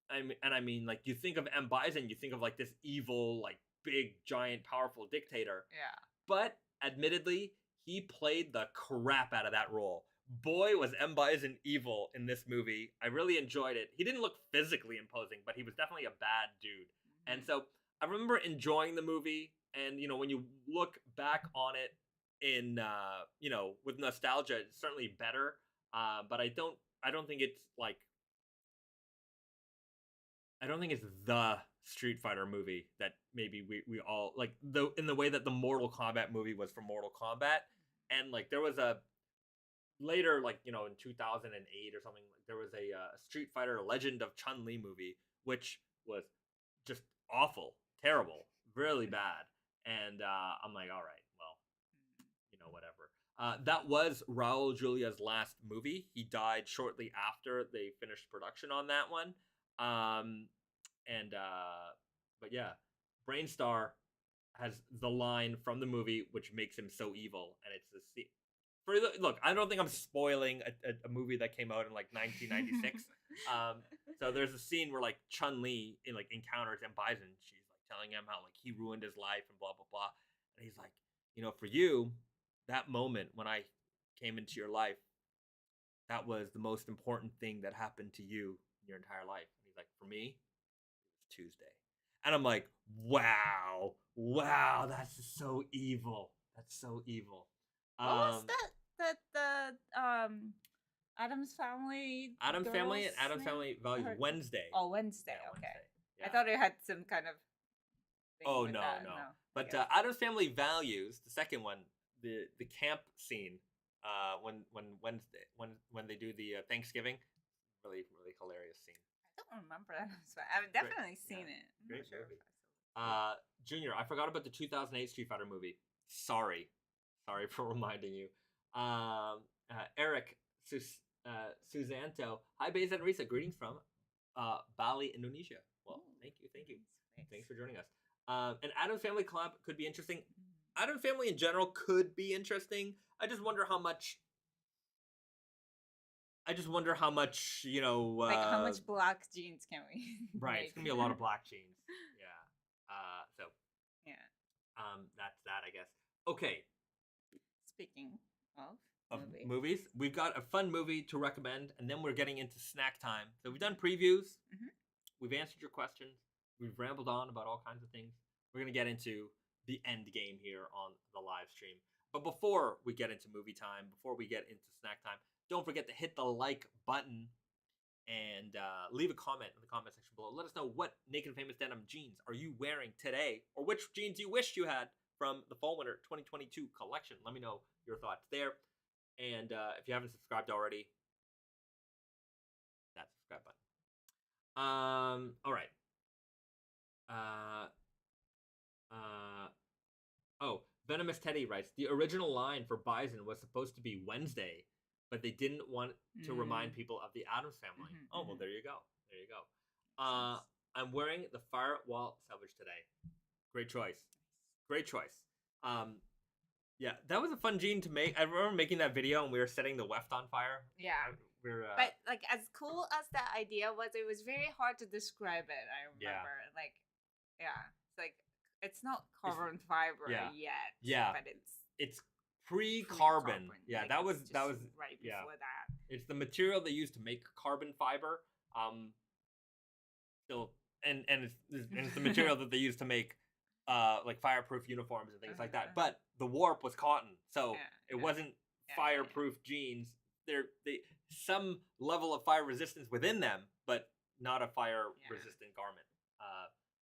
I mean, like you think of M. Bison, you think of like this evil, like big, giant, powerful dictator. Yeah. But admittedly, he played the crap out of that role. Boy, was M. Bison evil in this movie. I really enjoyed it. He didn't look physically imposing, but he was definitely a bad dude. And so I remember enjoying the movie. And, you know, when you look back on it in, you know, with nostalgia, it's certainly better. But I don't think it's like, I don't think it's the Street Fighter movie that maybe we all like in the way that the Mortal Kombat movie was for Mortal Kombat. And like there was a later, like, you know, in 2008 or something, like, there was a Street Fighter Legend of Chun-Li movie, which was just awful, terrible, really bad. And I'm like, all right, well, you know, whatever. That was Raul Julia's last movie. He died shortly after they finished production on that one. But yeah, Brainstar has the line from the movie which makes him so evil, and it's the look. I don't think I'm spoiling a movie that came out in like 1996. So there's a scene where like Chun-Li like encounters M. Bison. She's like telling him how like he ruined his life and blah blah blah, and he's like, you know, for you, that moment when I came into your life, that was the most important thing that happened to you in your entire life. And he's like, for me, it was Tuesday. And I'm like, wow, that's so evil. That's so evil. What was that the Adam's Family? Adam's Family and Adam's name? Family Values Wednesday. Oh, Wednesday. Yeah, Okay. Wednesday. Yeah. I thought it had some kind of. Oh no. But Adam's Family Values, the second one, the camp scene, when they do the Thanksgiving, really hilarious scene. I don't remember that. I've definitely seen it. Great movie. Junior, I forgot about the 2008 Street Fighter movie. Sorry for reminding you. Eric Susanto. Hi, Bahzad and Risa. Greetings from Bali, Indonesia. Well, thank you. Thanks for joining us. An Adam's Family collab could be interesting. Adam's Family in general could be interesting. I just wonder how much. You know. Like how much black jeans can we? Right, make? It's gonna be a lot of black jeans. Yeah. So. Yeah. That's that, I guess. Okay. Speaking of movies, we've got a fun movie to recommend, and then we're getting into snack time. So we've done previews. We've answered your questions. We've rambled on about all kinds of things. We're gonna get into the end game here on the live stream. But before we get into movie time, before we get into snack time, don't forget to hit the like button and leave a comment in the comment section below. Let us know what Naked Famous Denim jeans are you wearing today, or which jeans you wish you had from the Fall Winter 2022 collection. Let me know your thoughts there. And if you haven't subscribed already, that subscribe button. All right. Venomous Teddy writes, the original line for Bison was supposed to be Wednesday, but they didn't want to remind people of the Addams Family. Oh, well, there you go. I'm wearing the Firewall Selvedge today. Great choice. Yeah, that was a fun jean to make. I remember making that video and we were setting the weft on fire. Yeah. But like as cool as that idea was, it was very hard to describe it. I remember. It's like it's not carbon fiber yet. Yeah. But it's pre-carbon. Yeah, like that was right before that. It's the material they used to make carbon fiber. Still and it's the material that they used to make like fireproof uniforms and things like that. But the warp was cotton, so it wasn't fireproof jeans. They some level of fire resistance within them, but not a fire resistant garment.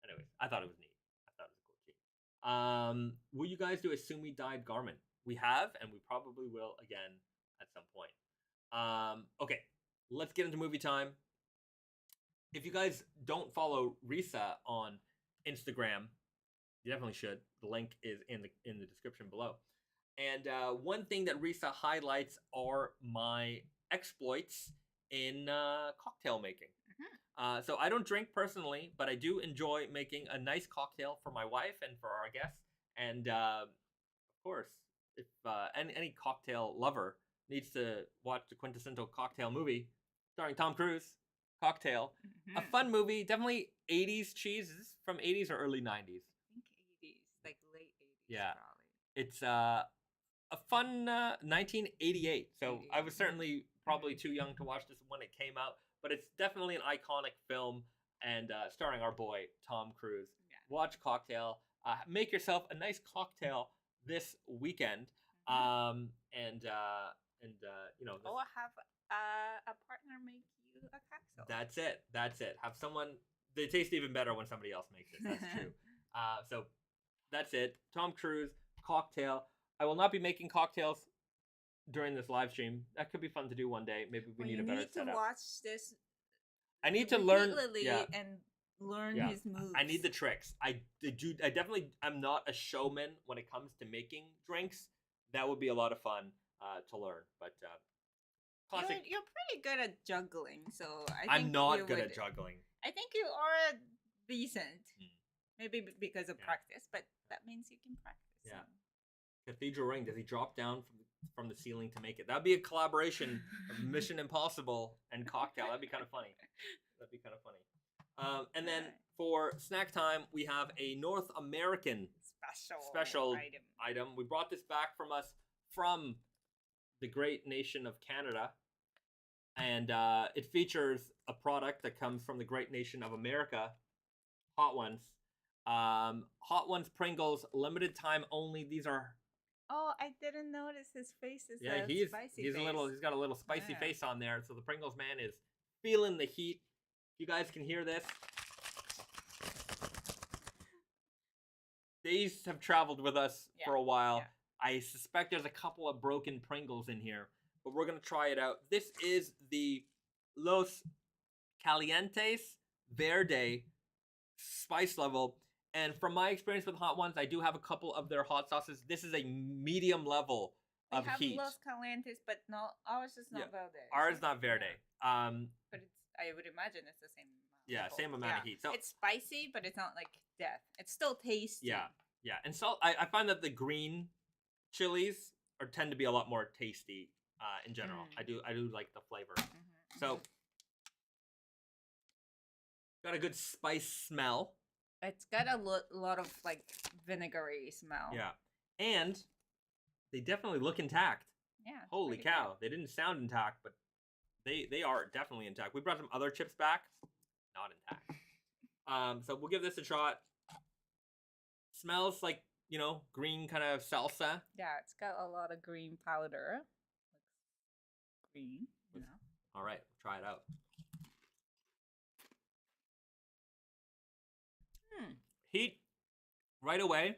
Anyways, I thought it was neat. I thought it was a cool jean. Will you guys do a sumi dyed garment? We have, and we probably will again at some point. Okay, let's get into movie time. If you guys don't follow Risa on Instagram, you definitely should. The link is in the description below. And one thing that Risa highlights are my exploits in cocktail making. Mhm. So I don't drink personally, but I do enjoy making a nice cocktail for my wife and for our guests. And of course, if any cocktail lover needs to watch the quintessential cocktail movie starring Tom Cruise, Cocktail, a Mhm. fun movie, definitely 80s cheese. Is this from 80s or early 90s? I think 80s, like late 80s, Yeah, probably. it's a fun 1988. So I 88. was certainly probably Mhm. too young to watch this when it came out, but it's definitely an iconic film and starring our boy Tom Cruise. Yeah. Watch Cocktail. Make yourself a nice cocktail this weekend, Mhm. and you know this, Or have a partner make you a cocktail. that's it. That's it. Have someone. They taste even better when somebody else makes it. That's true. So that's it. Tom Cruise Cocktail. I will not be making cocktails during this live stream. That could be fun to do one day. Maybe we Well, need you a better need to setup. watch this I need to learn. repeatedly Yeah, and learn yeah. his moves. I need the tricks. I do. I definitely. I'm not a showman when it comes to making drinks. That would be a lot of fun to learn. But classic. You're pretty good at juggling, so I I'm think not you good would. at juggling. I think you are decent. Mm. Maybe because of Yeah. practice, but that means you can practice. Yeah. Cathedral Ring. Does he drop down from the ceiling to make it? That'd be a collaboration of Mission Impossible and Cocktail. That'd be kind of funny. That'd be kind of funny. And then for snack time, we have a North American special item. We brought this back from the great nation of Canada, and it features a product that comes from the great nation of America. Hot Ones. Hot Ones Pringles, limited time only. These are Oh, I didn't notice his face is yeah, a spicy he's face. he's got a little spicy Yeah. face on there. So the Pringles man is feeling the heat. You guys can hear this. These have traveled with us for a while. Yeah. I suspect there's a couple of broken Pringles in here, but we're gonna try it out. This is the Los Calientes Verde spice level. And from my experience with Hot Ones, I do have a couple of their hot sauces. This is a medium level of we have heat. Los Calientes, but no, ours is not verde. Ours is not verde. Yeah. But it's, I would imagine it's the same amount. Yeah, same amount of heat. So it's spicy, but it's not like death. It's still tasty. Yeah. And salt. I find that the green chilies tend to be a lot more tasty in general. I do like the flavor. So got a good spice smell. It's got a lot of like vinegary smell. Yeah, and they definitely look intact. Yeah. Holy cow! They didn't sound intact, but they are definitely intact. We brought some other chips back, not intact. So we'll give this a shot. Smells like, you know, green kind of salsa. Yeah, it's got a lot of green powder. Looks green, you know. All right, try it out. Heat right away.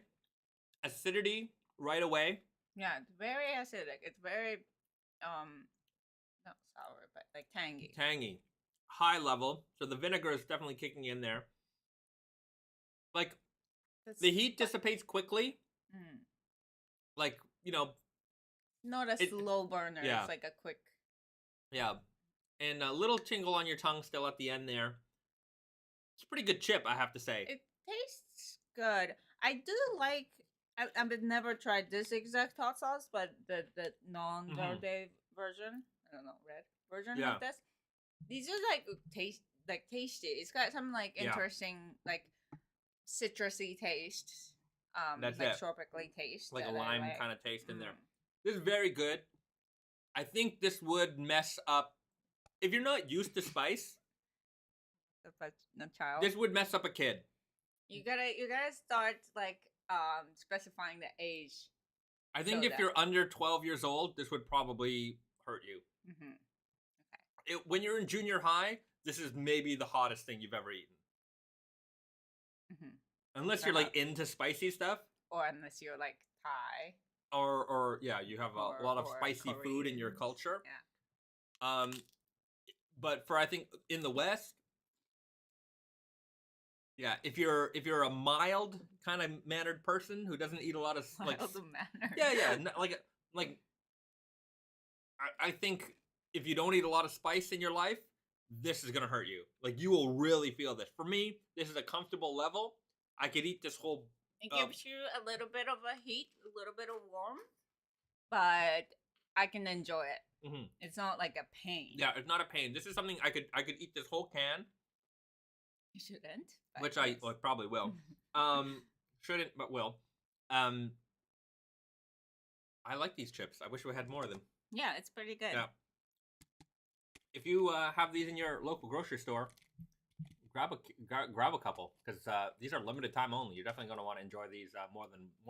Acidity right away. Yeah, it's very acidic. It's very not sour, but like tangy. Tangy. High level. So the vinegar is definitely kicking in there. Like the heat dissipates quickly. Like, you know, not a slow burner. Yeah. It's like a quick. Yeah. And a little tingle on your tongue still at the end there. It's a pretty good chip, I have to say. It tastes good. I do like. I've never tried this exact hot sauce, but the non-verde version. I don't know, red version of this. These are like tasty. It's got some like interesting like citrusy taste. That's like it. tropically taste. Like a lime kind of taste in there. This is very good. I think this would mess up if you're not used to spice. No child. This would mess up a kid. You gotta start like specifying the age. I think if you're under 12 years old, this would probably hurt you. Okay. When you're in junior high, this is maybe the hottest thing you've ever eaten. Unless you're like into spicy stuff, or unless you're like Thai, or yeah, you have a lot of spicy Korean food in your culture. Yeah. But for I think in the West, yeah, if you're a mild kind of mannered person who doesn't eat a lot of like mild mannered. yeah, like I think if you don't eat a lot of spice in your life, this is gonna hurt you. Like you will really feel this. For me, this is a comfortable level. I could eat this whole. It gives you a little bit of a heat, a little bit of warmth, but I can enjoy it. Mm-hmm. It's not like a pain. Yeah, it's not a pain. This is something I could eat this whole can. You shouldn't. Which I probably will. Shouldn't, but will. I like these chips. I wish we had more of them. Yeah, it's pretty good. Yeah. If you have these in your local grocery store, grab a couple because these are limited time only. You're definitely going to want to enjoy these more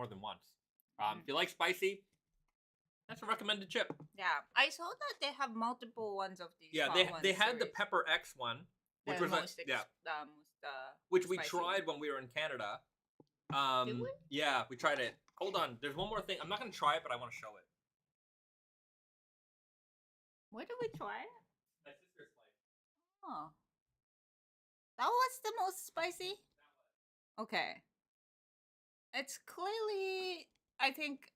than once. If you like spicy, that's a recommended chip. Yeah, I saw that they have multiple ones of these. Yeah, they had the Pepper X one, which was which we tried when we were in Canada. Did we? Yeah, we tried it. Hold on, there's one more thing. I'm not going to try it, but I want to show it. Where did we try it? My sister's place. Oh. That was the most spicy? Okay. It's clearly,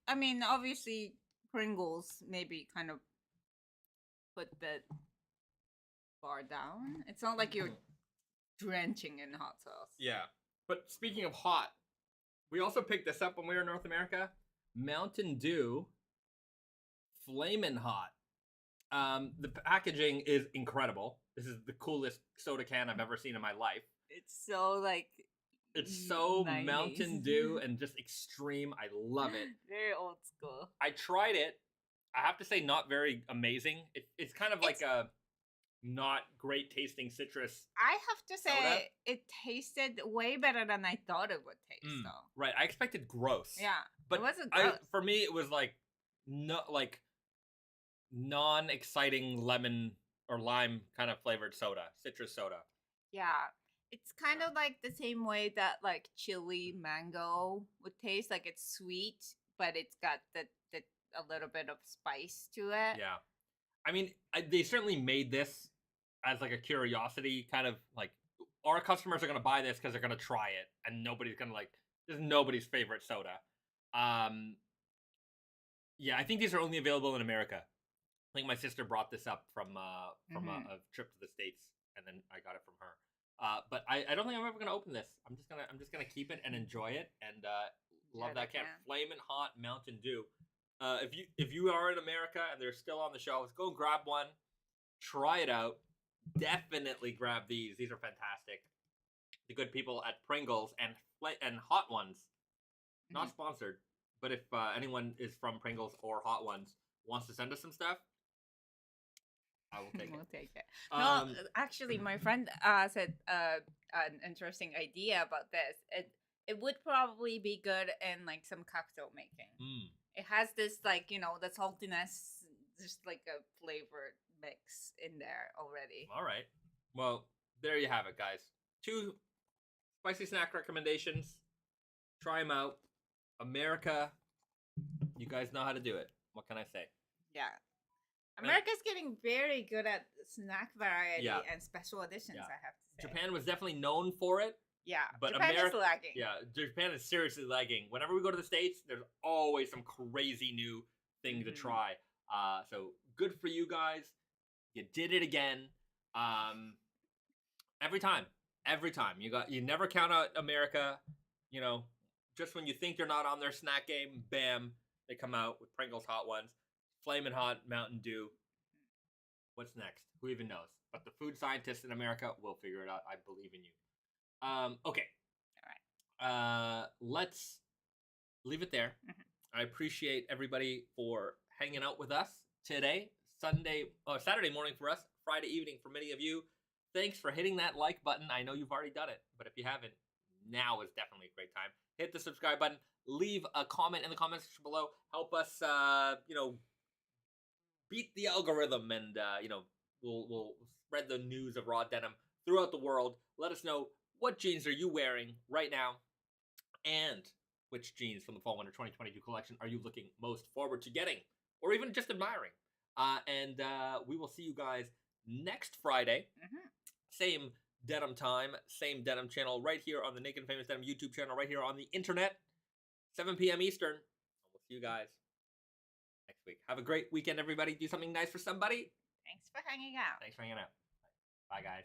I mean, obviously, Pringles maybe kind of put the bar down. It's not like you're drenching in hot sauce. Yeah. But speaking of hot, we also picked this up when we were in North America. Mountain Dew Flamin' Hot. The packaging is incredible. This is the coolest soda can I've ever seen in my life. It's so like it's so 90s. Mountain Dew and just extreme. I love it. Very old school. I tried it. I have to say, not very amazing. It's kind of like a not great tasting citrus. I have to say, soda. it tasted way better than I thought it would taste, though. Right, I expected gross. Yeah, but it wasn't gross. For me, it was like non-exciting lemon or lime kind of flavored soda, citrus soda. Yeah, it's kind of like the same way that like chili mango would taste. Like it's sweet, but it's got the a little bit of spice to it. Yeah, I mean, they certainly made this as like a curiosity, kind of like our customers are gonna buy this because they're gonna try it, and nobody's gonna this is nobody's favorite soda. Yeah, I think these are only available in America. I think my sister brought this up from a trip to the States, and then I got it from her. But I don't think I'm ever gonna open this. I'm just gonna keep it and enjoy it, and love that can. Flamin' Hot Mountain Dew. If you are in America and they're still on the shelves, go grab one, try it out. Definitely grab these. These are fantastic. The good people at Pringles and Hot Ones, not sponsored, but if anyone is from Pringles or Hot Ones wants to send us some stuff, I will take it. We'll take it. No, actually, my friend said an interesting idea about this. It would probably be good in like some cocktail making. It has this like the saltiness, just like a flavored mix in there already. All right. Well, there you have it, guys. 2 spicy snack recommendations. Try them out. America, you guys know how to do it. What can I say? Yeah. America's getting very good at snack variety and special editions, I have to say. Japan was definitely known for it. Yeah, but Japan is lagging. Yeah, Japan is seriously lagging. Whenever we go to the States, there's always some crazy new thing to try. So good for you guys. You did it again. Every time. You never count out America. Just when you think they're not on their snack game, bam, they come out with Pringles Hot Ones, Flamin' Hot Mountain Dew. What's next? Who even knows? But the food scientists in America will figure it out. I believe in you. Okay. All right. Let's leave it there. I appreciate everybody for hanging out with us today. Saturday morning for us, Friday evening for many of you. Thanks for hitting that like button. I know you've already done it, but if you haven't, now is definitely a great time. Hit the subscribe button. Leave a comment in the comments section below. Help us, beat the algorithm, and we'll spread the news of raw denim throughout the world. Let us know what jeans are you wearing right now, and which jeans from the Fall Winter 2022 collection are you looking most forward to getting, or even just admiring. And we will see you guys next Friday. Same denim time, same denim channel, right here on the Naked Famous Denim YouTube channel, right here on the internet, 7 p.m. Eastern. We'll see you guys next week. Have a great weekend, everybody. Do something nice for somebody. Thanks for hanging out. Thanks for hanging out. Bye, guys.